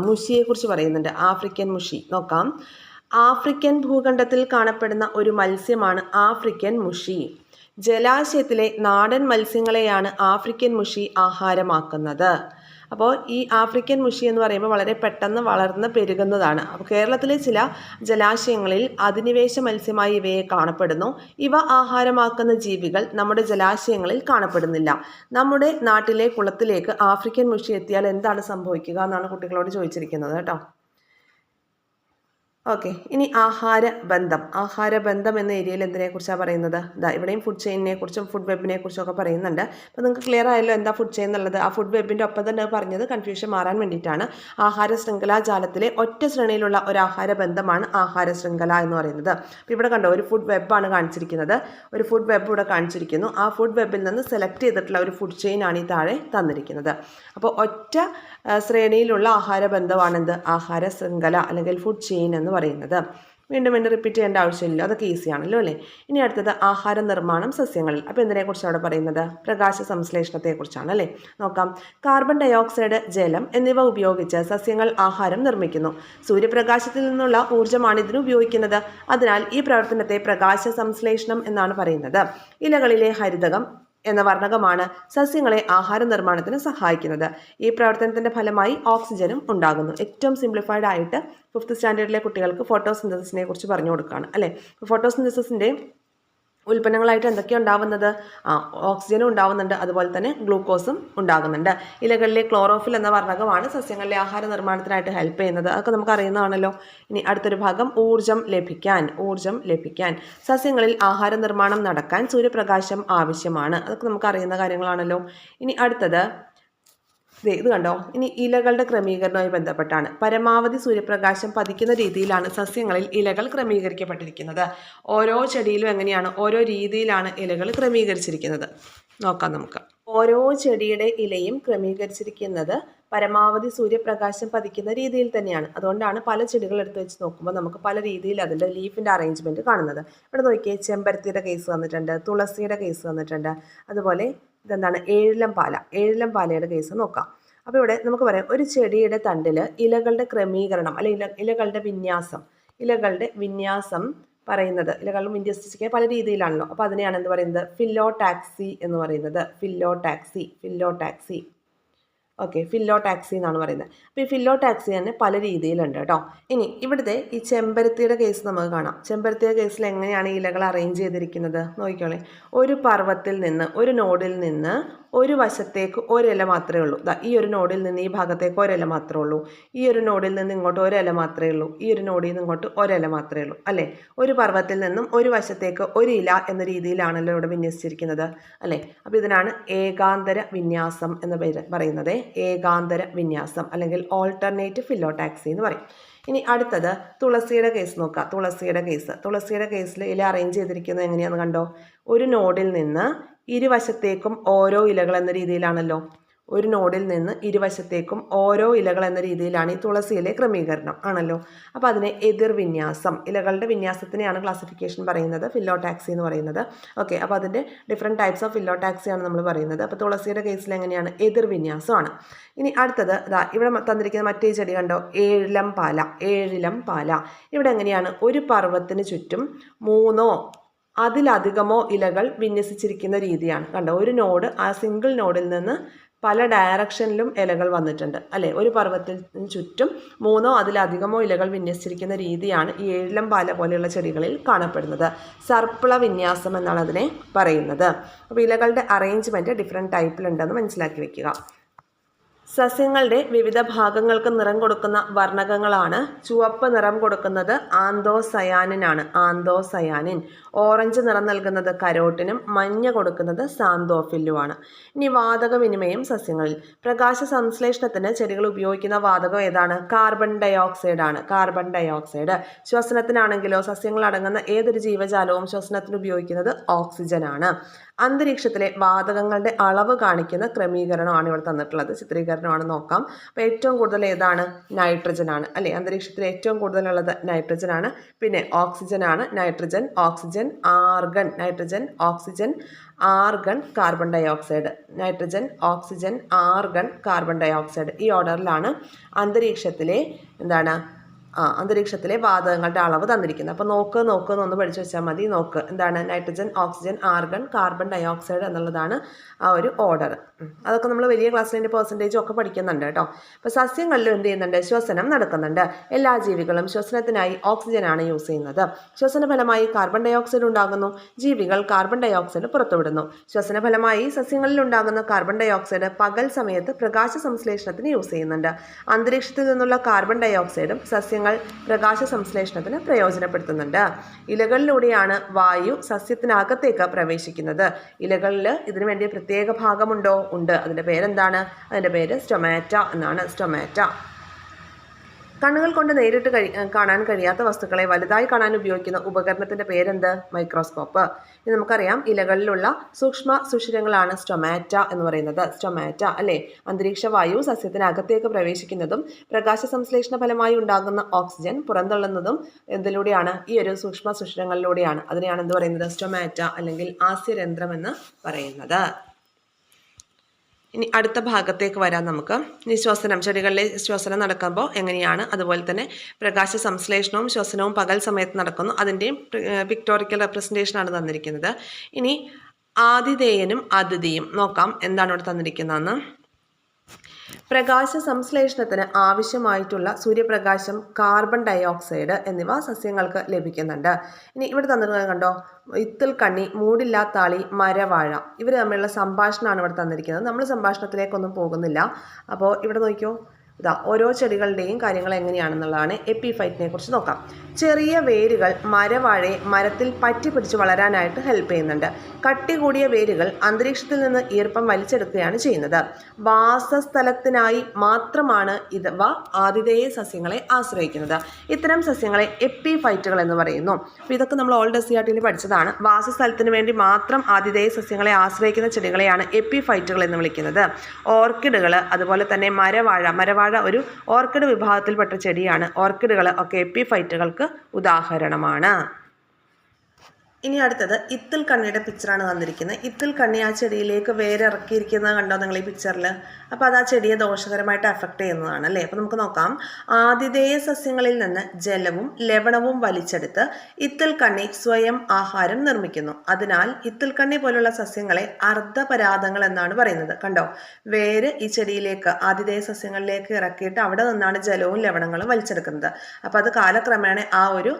മുഷിയെക്കുറിച്ച് പറയുന്നുണ്ട്. ആഫ്രിക്കൻ മുഷി നോക്കാം. ആഫ്രിക്കൻ ഭൂഖണ്ഡത്തിൽ കാണപ്പെടുന്ന ഒരു മത്സ്യമാണ് ആഫ്രിക്കൻ മുഷി. ജലാശയത്തിലെ നാടൻ മത്സ്യങ്ങളെയാണ് ആഫ്രിക്കൻ മുഷി ആഹാരമാക്കുന്നത്. അപ്പോൾ ഈ ആഫ്രിക്കൻ മുഷി എന്ന് പറയുമ്പോൾ വളരെ പെട്ടെന്ന് വളർന്ന് പെരുകുന്നതാണ്. അപ്പോൾ കേരളത്തിലെ ചില ജലാശയങ്ങളിൽ അധിനിവേശ മത്സ്യമായി ഇവയെ കാണപ്പെടുന്നു. ഇവ ആഹാരമാക്കുന്ന ജീവികൾ നമ്മുടെ ജലാശയങ്ങളിൽ കാണപ്പെടുന്നില്ല. നമ്മുടെ നാട്ടിലെ കുളത്തിലേക്ക് ആഫ്രിക്കൻ മുഷി എത്തിയാൽ എന്താണ് സംഭവിക്കുക എന്നാണ് കുട്ടികളോട് ചോദിച്ചിരിക്കുന്നത് കേട്ടോ. ഓക്കെ, ഇനി ആഹാരബന്ധം എന്ന ഏരിയയിൽ എന്തിനെക്കുറിച്ചാണ് പറയുന്നത്, ഇവിടെയും ഫുഡ് ചെയിനിനെ കുറിച്ചും ഫുഡ് വെബിനെ കുറിച്ചും ഒക്കെ പറയുന്നുണ്ട്. അപ്പോൾ നിങ്ങൾക്ക് ക്ലിയർ ആയല്ലോ എന്താ ഫുഡ് ചെയിൻ എന്നുള്ളത്. ആ ഫുഡ് വെബിൻ്റെ ഒപ്പം തന്നെ പറഞ്ഞത് കൺഫ്യൂഷൻ മാറാൻ വേണ്ടിയിട്ടാണ്. ആഹാര ശൃംഖലാ ജാലത്തിലെ ഒറ്റ ശ്രേണിയിലുള്ള ഒരു ആഹാര ബന്ധമാണ് ആഹാര ശൃംഖല എന്ന് പറയുന്നത്. അപ്പോൾ ഇവിടെ കണ്ടോ, ഒരു ഫുഡ് വെബാണ് കാണിച്ചിരിക്കുന്നത്. ഒരു ഫുഡ് വെബ് ഇവിടെ കാണിച്ചിരിക്കുന്നു. ആ ഫുഡ് വെബിൽ നിന്ന് സെലക്ട് ചെയ്തിട്ടുള്ള ഒരു ഫുഡ് ചെയിൻ ആണ് ഈ താഴെ തന്നിരിക്കുന്നത്. അപ്പോൾ ഒറ്റ ശ്രേണിയിലുള്ള ആഹാര ബന്ധമാണെന്ത്, ആഹാര ശൃംഖല അല്ലെങ്കിൽ ഫുഡ് ചെയിൻ എന്ന് പറയുന്നത്. വീണ്ടും റിപ്പീറ്റ് ചെയ്യേണ്ട ആവശ്യമില്ല, അതൊക്കെ ഈസിയാണല്ലോ അല്ലേ. ഇനി അടുത്തത് ആഹാര നിർമ്മാണം സസ്യങ്ങളിൽ. അപ്പോൾ എന്തിനെക്കുറിച്ചാണ് അവിടെ പറയുന്നത്, പ്രകാശ സംശ്ലേഷണത്തെക്കുറിച്ചാണ് അല്ലേ. നോക്കാം. കാർബൺ ഡയോക്സൈഡ്, ജലം എന്നിവ ഉപയോഗിച്ച് സസ്യങ്ങൾ ആഹാരം നിർമ്മിക്കുന്നു. സൂര്യപ്രകാശത്തിൽ നിന്നുള്ള ഊർജ്ജമാണ് ഇതിന് ഉപയോഗിക്കുന്നത്. അതിനാൽ ഈ പ്രവർത്തനത്തെ പ്രകാശ സംശ്ലേഷണം എന്നാണ് പറയുന്നത്. ഇലകളിലെ ഹരിതകം എന്ന വർണ്ണകമാണ് സസ്യങ്ങളെ ആഹാര നിർമ്മാണത്തിന് സഹായിക്കുന്നത്. ഈ പ്രവർത്തനത്തിൻ്റെ ഫലമായി ഓക്സിജനും ഉണ്ടാകുന്നു. ഏറ്റവും സിംപ്ലിഫൈഡ് ആയിട്ട് 5th സ്റ്റാൻഡേർഡിലെ കുട്ടികൾക്ക് ഫോട്ടോസിന്തസിനെ കുറിച്ച് പറഞ്ഞു കൊടുക്കുകയാണ് അല്ലേ. ഫോട്ടോസിന്തസിൻ്റെ ഉൽപ്പന്നങ്ങളായിട്ട് എന്തൊക്കെയാണ് ഉണ്ടാവുന്നത്? ഓക്സിജനും ഉണ്ടാവുന്നുണ്ട്, അതുപോലെ തന്നെ ഗ്ലൂക്കോസും ഉണ്ടാകുന്നുണ്ട്. ഇലകളിലെ ക്ലോറോഫിൽ എന്ന വർണ്ണകമാണ് സസ്യങ്ങളിലെ ആഹാര നിർമ്മാണത്തിനായിട്ട് ഹെൽപ്പ് ചെയ്യുന്നത്. അതൊക്കെ നമുക്ക് അറിയുന്നതാണല്ലോ. ഇനി അടുത്തൊരു ഭാഗം ഊർജം ലഭിക്കാൻ സസ്യങ്ങളിൽ ആഹാര നിർമ്മാണം നടക്കാൻ സൂര്യപ്രകാശം ആവശ്യമാണ്. അതൊക്കെ നമുക്ക് അറിയുന്ന കാര്യങ്ങളാണല്ലോ. ഇനി അടുത്തത് ഇത് കണ്ടോ, ഇനി ഇലകളുടെ ക്രമീകരണവുമായി ബന്ധപ്പെട്ടാണ്. പരമാവധി സൂര്യപ്രകാശം പതിക്കുന്ന രീതിയിലാണ് സസ്യങ്ങളിൽ ഇലകൾ ക്രമീകരിക്കപ്പെട്ടിരിക്കുന്നത്. ഓരോ ചെടിയിലും എങ്ങനെയാണ്, ഓരോ രീതിയിലാണ് ഇലകൾ ക്രമീകരിച്ചിരിക്കുന്നത് നോക്കാം നമുക്ക്. ഓരോ ചെടിയുടെ ഇലയും ക്രമീകരിച്ചിരിക്കുന്നത് പരമാവധി സൂര്യപ്രകാശം പതിക്കുന്ന രീതിയിൽ തന്നെയാണ്. അതുകൊണ്ടാണ് പല ചെടികൾ എടുത്ത് വെച്ച് നോക്കുമ്പോൾ നമുക്ക് പല രീതിയിൽ അതിൻ്റെ ലീഫിൻ്റെ അറേഞ്ച്മെൻറ്റ് കാണുന്നത്. ഇവിടെ നോക്കിയേ, ചെമ്പരത്തിയുടെ കേസ് വന്നിട്ടുണ്ട്, തുളസിയുടെ കേസ് വന്നിട്ടുണ്ട്, അതുപോലെ ഇതെന്താണ്, ഏഴിലം പാലയുടെ കേസ് നോക്കാം. അപ്പോൾ ഇവിടെ നമുക്ക് പറയാം, ഒരു ചെടിയുടെ തണ്ടിൽ ഇലകളുടെ ക്രമീകരണം അല്ലെങ്കിൽ ഇലകളുടെ വിന്യാസം പറയുന്നത്, ഇലകൾ വിന്യസിക്കാൻ പല രീതിയിലാണല്ലോ. അപ്പോൾ അതിനെയാണ് എന്ത് പറയുന്നത്, ഫില്ലോടാക്സി എന്ന് പറയുന്നത്. ഫില്ലോടാക്സി ഓക്കെ, ഫില്ലോടാക്സി എന്നാണ് പറയുന്നത്. അപ്പോൾ ഈ ഫില്ലോടാക്സി തന്നെ പല രീതിയിലുണ്ട് കേട്ടോ. ഇനി ഇവിടുത്തെ ഈ ചെമ്പരത്തിയുടെ കേസ് നമുക്ക് കാണാം. ചെമ്പരത്തിയുടെ കേസിൽ എങ്ങനെയാണ് ഇലകൾ അറേഞ്ച് ചെയ്തിരിക്കുന്നത് നോക്കിക്കോളെ. ഒരു പർവ്വത്തിൽ നിന്ന്, ഒരു നോഡിൽ നിന്ന് ഒരു വശത്തേക്ക് ഒരില മാത്രമേ ഉള്ളൂ. ഈ ഒരു നോഡിൽ നിന്ന് ഈ ഭാഗത്തേക്ക് ഒരില മാത്രമേ ഉള്ളൂ. ഈ ഒരു നോഡിൽ നിന്ന് ഇങ്ങോട്ട് ഒരില മാത്രമേ ഉള്ളൂ. ഈ ഒരു നോഡിൽ നിന്ന് ഇങ്ങോട്ട് ഒരില മാത്രമേ ഉള്ളൂ അല്ലേ. ഒരു പർവ്വത്തിൽ നിന്നും ഒരു വശത്തേക്ക് ഒരു ഇല എന്ന രീതിയിലാണല്ലോ ഇവിടെ വിന്യസിച്ചിരിക്കുന്നത് അല്ലേ. അപ്പോൾ ഇതിനാണ് ഏകാന്തര വിന്യാസം എന്ന് പറയുന്നത്. ഏകാന്തര വിന്യാസം അല്ലെങ്കിൽ ഓൾട്ടർനേറ്റ് ഫില്ലോടാക്സി എന്ന് പറയും. ഇനി അടുത്തത് തുളസിയുടെ കേസ് നോക്കാം. തുളസിയുടെ കേസിൽ ഇല അറേഞ്ച് ചെയ്തിരിക്കുന്നത് എങ്ങനെയാണെന്ന് കണ്ടോ. ഒരു നോഡിൽ നിന്ന് ഇരുവശത്തേക്കും ഓരോ ഇലകൾ എന്ന രീതിയിലാണല്ലോ. ഒരു നോഡിൽ നിന്ന് ഇരുവശത്തേക്കും ഓരോ ഇലകൾ എന്ന രീതിയിലാണ് ഈ തുളസിയിലെ ക്രമീകരണം ആണല്ലോ. അപ്പോൾ അതിനെ എതിർവിന്യാസം, ഇലകളുടെ വിന്യാസത്തിനെയാണ് ക്ലാസിഫിക്കേഷൻ പറയുന്നത് ഫില്ലോടാക്സി എന്ന് പറയുന്നത്. ഓക്കെ, അപ്പോൾ അതിൻ്റെ ഡിഫറെൻറ്റ് ടൈപ്സ് ഓഫ് ഫില്ലോടാക്സിയാണ് നമ്മൾ പറയുന്നത്. അപ്പോൾ തുളസിയുടെ കേസിൽ എങ്ങനെയാണ്, എതിർവിന്യാസമാണ്. ഇനി അടുത്തത് ഇവിടെ തന്നിരിക്കുന്ന മറ്റേ ചെടി കണ്ടോ, ഏഴിലം പാല. ഇവിടെ എങ്ങനെയാണ്, ഒരു പർവ്വത്തിന് ചുറ്റും 3 അതിലധികമോ ഇലകൾ വിന്യസിച്ചിരിക്കുന്ന രീതിയാണ്. കണ്ടോ, ഒരു നോഡ്, ആ സിംഗിൾ നോഡിൽ നിന്ന് പല ഡയറക്ഷനിലും ഇലകൾ വന്നിട്ടുണ്ട് അല്ലേ. ഒരു പർവ്വത്തിന് ചുറ്റും 3 അതിലധികമോ ഇലകൾ വിന്യസിച്ചിരിക്കുന്ന രീതിയാണ് ഈ ഏഴിലം പാല പോലെയുള്ള ചെടികളിൽ കാണപ്പെടുന്നത്. സർപ്പിള വിന്യാസം എന്നാണ് അതിനെ പറയുന്നത്. അപ്പോൾ ഇലകളുടെ അറേഞ്ച്മെൻറ്റ് ഡിഫറെൻറ്റ് ടൈപ്പിലുണ്ടെന്ന് മനസ്സിലാക്കി വെക്കുക. സസ്യങ്ങളുടെ വിവിധ ഭാഗങ്ങൾക്ക് നിറം കൊടുക്കുന്ന വർണ്ണകങ്ങളാണ്. ചുവപ്പ് നിറം കൊടുക്കുന്നത് ആന്തോസയാനിൻ, ഓറഞ്ച് നിറം നൽകുന്നത് കരോട്ടിനും, മഞ്ഞ കൊടുക്കുന്നത് സാന്തോഫില്ലുമാണ്. ഇനി വാതക വിനിമയം സസ്യങ്ങളിൽ. പ്രകാശ സംശ്ലേഷണത്തിന് ചെടികൾ ഉപയോഗിക്കുന്ന വാതകം ഏതാണ്? Carbon dioxide. ശ്വസനത്തിനാണെങ്കിലോ സസ്യങ്ങൾ അടങ്ങുന്ന ഏതൊരു ജീവജാലവും ശ്വസനത്തിന് ഉപയോഗിക്കുന്നത് ഓക്സിജനാണ്. അന്തരീക്ഷത്തിലെ വാതകങ്ങളുടെ അളവ് കാണിക്കുന്ന ക്രമീകരണമാണ് ഇവിടെ തന്നിട്ടുള്ളത്, ചിത്രീകരണമാണ് നോക്കാം. അപ്പോൾ ഏറ്റവും കൂടുതൽ ഏതാണ്? നൈട്രജൻ ആണ് അല്ലേ. അന്തരീക്ഷത്തിൽ ഏറ്റവും കൂടുതലുള്ളത് നൈട്രജൻ ആണ്. പിന്നെ ഓക്സിജൻ ആണ്. Nitrogen, oxygen, argon, carbon dioxide. ഈ ഓർഡറിലാണ് അന്തരീക്ഷത്തിലെ വാതകങ്ങളുടെ അളവ് തന്നിരിക്കുന്നത്. അപ്പോൾ നോക്ക് എന്നൊന്ന് പഠിച്ചു വെച്ചാൽ മതി. നോക്ക് എന്താണ്, nitrogen, oxygen, argon, carbon dioxide എന്നുള്ളതാണ് ആ ഒരു ഓർഡർ. അതൊക്കെ നമ്മൾ വലിയ ക്ലാസ്സിലെ പെർസെൻറ്റേജും ഒക്കെ പഠിക്കുന്നുണ്ട് കേട്ടോ. അപ്പോൾ സസ്യങ്ങളിലും എന്ത് ചെയ്യുന്നുണ്ട്, ശ്വസനം നടക്കുന്നുണ്ട്. എല്ലാ ജീവികളും ശ്വസനത്തിനായി ഓക്സിജനാണ് യൂസ് ചെയ്യുന്നത്. ശ്വസന ഫലമായി കാർബൺ ഡയോക്സൈഡ് ഉണ്ടാകുന്നു. ജീവികൾ കാർബൺ ഡയോക്സൈഡ് പുറത്തുവിടുന്നു. ശ്വസന ഫലമായി സസ്യങ്ങളിൽ ഉണ്ടാകുന്ന കാർബൺ ഡയോക്സൈഡ് പകൽ സമയത്ത് പ്രകാശ സംശ്ലേഷണത്തിന് യൂസ് ചെയ്യുന്നുണ്ട്. അന്തരീക്ഷത്തിൽ നിന്നുള്ള കാർബൺ ഡയോക്സൈഡും സസ്യങ്ങൾ പ്രകാശ സംശ്ലേഷണത്തിന് പ്രയോജനപ്പെടുത്തുന്നുണ്ട്. ഇലകളിലൂടെയാണ് വായു സസ്യത്തിനകത്തേക്ക് പ്രവേശിക്കുന്നത്. ഇലകളിൽ ഇതിനു വേണ്ടി പ്രത്യേക ഭാഗമുണ്ടോ? ഉണ്ട്. അതിൻ്റെ പേരെന്താണ്? അതിൻ്റെ പേര് സ്റ്റൊമാറ്റ എന്നാണ്. കണ്ണുകൾ കൊണ്ട് നേരിട്ട് കാണാൻ കഴിയാത്ത വസ്തുക്കളെ വലുതായി കാണാൻ ഉപയോഗിക്കുന്ന ഉപകരണത്തിൻ്റെ പേരെന്ത്? മൈക്രോസ്കോപ്പ്. ഇനി നമുക്കറിയാം, ഇലകളിലുള്ള സൂക്ഷ്മ സുഷിരങ്ങളാണ് സ്റ്റൊമാറ്റ എന്ന് പറയുന്നത്. സ്റ്റൊമാറ്റ അല്ലേ. അന്തരീക്ഷ വായു സസ്യത്തിനകത്തേക്ക് പ്രവേശിക്കുന്നതും പ്രകാശ സംശ്ലേഷണ ഫലമായി ഉണ്ടാകുന്ന ഓക്സിജൻ പുറന്തള്ളുന്നതും എന്തിലൂടെയാണ്? ഈ ഒരു സൂക്ഷ്മ സുഷിരങ്ങളിലൂടെയാണ്. അതിനെയാണ് എന്ത് പറയുന്നത്? സ്റ്റൊമാറ്റ അല്ലെങ്കിൽ ആസ്യരന്ധ്രം എന്ന് പറയുന്നത്. ഇനി അടുത്ത ഭാഗത്തേക്ക് വരാം നമുക്ക്. ഇനി ശ്വസനം, ചെടികളിലെ ശ്വസനം നടക്കുമ്പോൾ എങ്ങനെയാണ്, അതുപോലെ തന്നെ പ്രകാശ സംശ്ലേഷണവും ശ്വസനവും പകൽ സമയത്ത് നടക്കുന്നു. അതിൻ്റെയും പിക്ടോറിക്കൽ റെപ്രസെൻറ്റേഷനാണ് തന്നിരിക്കുന്നത്. ഇനി ആതിഥേയനും അതിഥിയും നോക്കാം എന്താണ് ഇവിടെ തന്നിരിക്കുന്നതെന്ന്. പ്രകാശ സംശ്ലേഷണത്തിന് ആവശ്യമായിട്ടുള്ള സൂര്യപ്രകാശം, കാർബൺ ഡയോക്സൈഡ് എന്നിവ സസ്യങ്ങൾക്ക് ലഭിക്കുന്നുണ്ട്. ഇനി ഇവിടെ തന്നിരിക്കുന്നത് കണ്ടോ, ഇത്തിൽ കണ്ണി, മൂടില്ലാത്താളി, മരവാഴ, ഇവർ തമ്മിലുള്ള സംഭാഷണമാണ് ഇവിടെ തന്നിരിക്കുന്നത്. നമ്മൾ സംഭാഷണത്തിലേക്കൊന്നും പോകുന്നില്ല. അപ്പോൾ ഇവിടെ നോക്കിയോ, ഇതാ ഓരോ ചെടികളുടെയും കാര്യങ്ങൾ എങ്ങനെയാണെന്നുള്ളതാണ്. എപ്പിഫൈറ്റിനെ കുറിച്ച് നോക്കാം. ചെറിയ വേരുകൾ മരവാഴയെ മരത്തിൽ പറ്റി പിടിച്ച് വളരാനായിട്ട് ഹെൽപ്പ് ചെയ്യുന്നുണ്ട്. കട്ടി കൂടിയ വേരുകൾ അന്തരീക്ഷത്തിൽ നിന്ന് ഈർപ്പം വലിച്ചെടുക്കുകയാണ് ചെയ്യുന്നത്. വാസസ്ഥലത്തിനായി മാത്രമാണ് ഇവ ആതിഥേയ സസ്യങ്ങളെ ആശ്രയിക്കുന്നത്. ഇത്തരം സസ്യങ്ങളെ എപ്പിഫൈറ്റുകൾ എന്ന് പറയുന്നു. അപ്പോൾ ഇതൊക്കെ നമ്മൾ ഓൾഡ് SCERT പഠിച്ചതാണ്. വാസസ്ഥലത്തിന് വേണ്ടി മാത്രം ആതിഥേയ സസ്യങ്ങളെ ആശ്രയിക്കുന്ന ചെടികളെയാണ് എപ്പിഫൈറ്റുകൾ എന്ന് വിളിക്കുന്നത്. ഓർക്കിഡുകൾ, അതുപോലെ തന്നെ മരവാഴ ഒരു ഓർക്കിഡ് വിഭാഗത്തിൽപ്പെട്ട ചെടിയാണ്. ഓർക്കിഡുകൾ ഒക്കെ എപ്പിഫൈറ്റുകൾക്ക് ഉദാഹരണമാണ്. ഇനി അടുത്തത് ഇത്തിൽ കണ്ണിയുടെ പിക്ചറാണ് തന്നിരിക്കുന്നത്. ഇത്തിൽ കണ്ണി ആ ചെടിയിലേക്ക് വേരിറക്കിയിരിക്കുന്നത് കണ്ടോ നിങ്ങൾ ഈ പിക്ചറിൽ? അപ്പോൾ അത് ആ ചെടിയെ ദോഷകരമായിട്ട് അഫക്റ്റ് ചെയ്യുന്നതാണ് അല്ലേ. അപ്പോൾ നമുക്ക് നോക്കാം. ആതിഥേയ സസ്യങ്ങളിൽ നിന്ന് ജലവും ലവണവും വലിച്ചെടുത്ത് ഇത്തിൽ കണ്ണി സ്വയം ആഹാരം നിർമ്മിക്കുന്നു. അതിനാൽ ഇത്തിൽ കണ്ണി പോലുള്ള സസ്യങ്ങളെ അർദ്ധപരാതങ്ങൾ എന്നാണ് പറയുന്നത്. കണ്ടോ, വേര് ഈ ചെടിയിലേക്ക് ആതിഥേയ സസ്യങ്ങളിലേക്ക് ഇറക്കിയിട്ട് അവിടെ നിന്നാണ് ജലവും ലവണങ്ങളും വലിച്ചെടുക്കുന്നത്. അപ്പോൾ അത് കാലക്രമേണ ആ ഒരു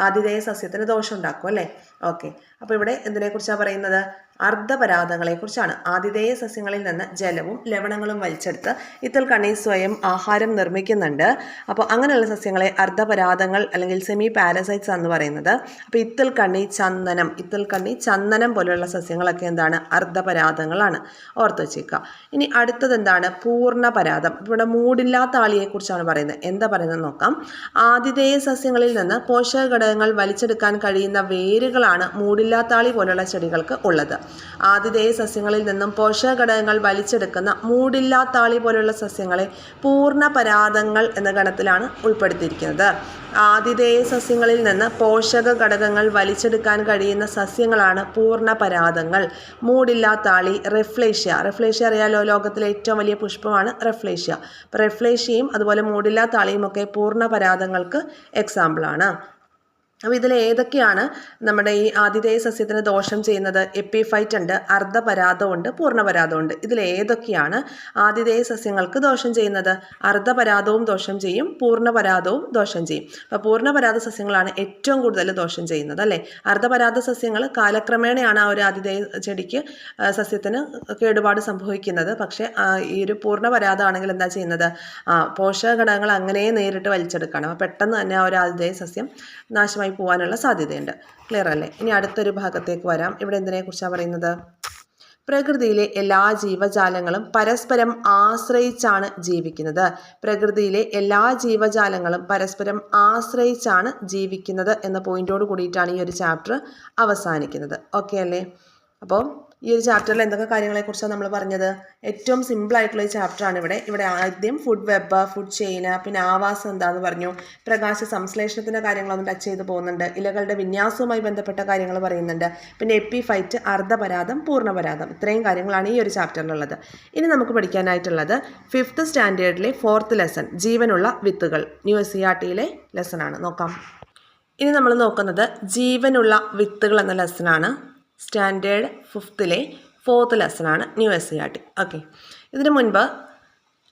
ആതിഥേയ സസ്യത്തിന് ദോഷം ഉണ്ടാക്കും അല്ലേ. ഓക്കെ, അപ്പോൾ ഇവിടെ എന്തിനെക്കുറിച്ചാണ് പറയുന്നത്? അർദ്ധപരാതങ്ങളെക്കുറിച്ചാണ്. ആതിഥേയ സസ്യങ്ങളിൽ നിന്ന് ജലവും ലവണങ്ങളും വലിച്ചെടുത്ത് ഇത്തിൽ കണ്ണി സ്വയം ആഹാരം നിർമ്മിക്കുന്നുണ്ട്. അപ്പോൾ അങ്ങനെയുള്ള സസ്യങ്ങളെ അർദ്ധപരാതങ്ങൾ അല്ലെങ്കിൽ സെമി പാരസൈറ്റ്സ് എന്ന് പറയുന്നത്. അപ്പോൾ ഇത്തിൽ കണ്ണി ചന്ദനം പോലെയുള്ള സസ്യങ്ങളൊക്കെ എന്താണ്? അർദ്ധപരാതങ്ങളാണ്. ഓർത്ത് വെച്ചേക്കുക. ഇനി അടുത്തത് എന്താണ്? പൂർണ്ണപരാതം. ഇവിടെ മൂടില്ലാത്ത ആളിയെക്കുറിച്ചാണ് പറയുന്നത്. എന്താ പറയുന്നത് നോക്കാം. ആതിഥേയ സസ്യങ്ങളിൽ നിന്ന് പോഷക ഘടകങ്ങൾ വലിച്ചെടുക്കാൻ കഴിയുന്ന വേരുകളാണ് മൂടില്ലാത്താളി പോലുള്ള ചെടികൾക്ക് ഉള്ളത്. ആതിഥേയ സസ്യങ്ങളിൽ നിന്നും പോഷക ഘടകങ്ങൾ വലിച്ചെടുക്കുന്ന മൂടില്ലാത്താളി പോലുള്ള സസ്യങ്ങളെ പൂർണ്ണപരാതങ്ങൾ എന്ന ഗണത്തിലാണ് ഉൾപ്പെടുത്തിയിരിക്കുന്നത്. ആതിഥേയ സസ്യങ്ങളിൽ നിന്ന് പോഷക ഘടകങ്ങൾ വലിച്ചെടുക്കാൻ കഴിയുന്ന സസ്യങ്ങളാണ് പൂർണ്ണപരാതങ്ങൾ. മൂടില്ലാത്താളി, റെഫ്ലേഷ്യ അറിയാലോ, ലോകത്തിലെ ഏറ്റവും വലിയ പുഷ്പമാണ് റെഫ്ലേഷ്യ. അപ്പോൾ റെഫ്ലേഷ്യയും അതുപോലെ മൂടില്ലാത്താളിയും ഒക്കെ പൂർണ്ണപരാതങ്ങൾക്ക് എക്സാമ്പിളാണ്. അപ്പോൾ ഇതിൽ ഏതൊക്കെയാണ് നമ്മുടെ ഈ ആതിഥേയ സസ്യത്തിന് ദോഷം ചെയ്യുന്നത്? എപ്പിഫൈറ്റ് ഉണ്ട്, അർദ്ധപരാതമുണ്ട്, പൂർണ്ണപരാതമുണ്ട്. ഇതിൽ ഏതൊക്കെയാണ് ആതിഥേയ സസ്യങ്ങൾക്ക് ദോഷം ചെയ്യുന്നത്? അർദ്ധപരാതവും ദോഷം ചെയ്യും, പൂർണ്ണപരാതവും ദോഷം ചെയ്യും. അപ്പോൾ പൂർണ്ണപരാത സസ്യങ്ങളാണ് ഏറ്റവും കൂടുതൽ ദോഷം ചെയ്യുന്നത് അല്ലേ. അർദ്ധപരാത സസ്യങ്ങൾ കാലക്രമേണയാണ് ആ ഒരു ആതിഥേയ ചെടിക്ക് സസ്യത്തിന് കേടുപാട് സംഭവിക്കുന്നത്. പക്ഷേ ഈ ഒരു പൂർണ്ണപരാതമാണെങ്കിൽ എന്താ ചെയ്യുന്നത്? പോഷക ഘടകങ്ങൾ അങ്ങനെ നേരിട്ട് വലിച്ചെടുക്കണം. അപ്പോൾ പെട്ടെന്ന് തന്നെ ആ ഒരു ആതിഥേയ സസ്യം നാശമായി പോകാനുള്ള സാധ്യതയുണ്ട്. ക്ലിയർ അല്ലേ? ഇനി അടുത്തൊരു ഭാഗത്തേക്ക് വരാം. ഇവിടെ എന്തിനെക്കുറിച്ചാണ് പറയുന്നത്? പ്രകൃതിയിലെ എല്ലാ ജീവജാലങ്ങളും പരസ്പരം ആശ്രയിച്ചാണ് ജീവിക്കുന്നത്. പ്രകൃതിയിലെ എല്ലാ ജീവജാലങ്ങളും പരസ്പരം ആശ്രയിച്ചാണ് ജീവിക്കുന്നത് എന്ന പോയിന്റോട് കൂടിയിട്ടാണ് ഈ ഒരു ചാപ്റ്റർ അവസാനിക്കുന്നത്. ഓക്കെ അല്ലേ? അപ്പോൾ ഈ ഒരു ചാപ്റ്ററിൽ എന്തൊക്കെ കാര്യങ്ങളെക്കുറിച്ചാണ് നമ്മൾ പറഞ്ഞത്? ഏറ്റവും സിമ്പിളായിട്ടുള്ള ഈ ചാപ്റ്ററാണ് ഇവിടെ ആദ്യം ഫുഡ് വെബ്, ഫുഡ് ചെയിൻ, പിന്നെ ആവാസം എന്താണെന്ന് പറഞ്ഞു. പ്രകാശ സംശ്ലേഷണത്തിൻ്റെ കാര്യങ്ങളൊന്നും ടച്ച് ചെയ്ത് പോകുന്നുണ്ട്. ഇലകളുടെ വിന്യാസവുമായി ബന്ധപ്പെട്ട കാര്യങ്ങൾ പറയുന്നുണ്ട്. പിന്നെ എപ്പിഫൈറ്റ്, അർദ്ധപരാതം, പൂർണ്ണപരാതം, ഇത്രയും കാര്യങ്ങളാണ് ഈ ഒരു ചാപ്റ്ററിലുള്ളത്. ഇനി നമുക്ക് പഠിക്കാനായിട്ടുള്ളത് 5th സ്റ്റാൻഡേർഡിലെ 4th ലെസൺ, ജീവനുള്ള വിത്തുകൾ, ന്യൂ SCERTയിലെ ലെസണാണ്. നോക്കാം. ഇനി നമ്മൾ നോക്കുന്നത് ജീവനുള്ള വിത്തുകൾ എന്ന ലെസണാണ്. സ്റ്റാൻഡേർഡ് 5th 4th ലെസണാണ് ന്യൂ SCERT. ഓക്കെ, ഇതിനു മുൻപ്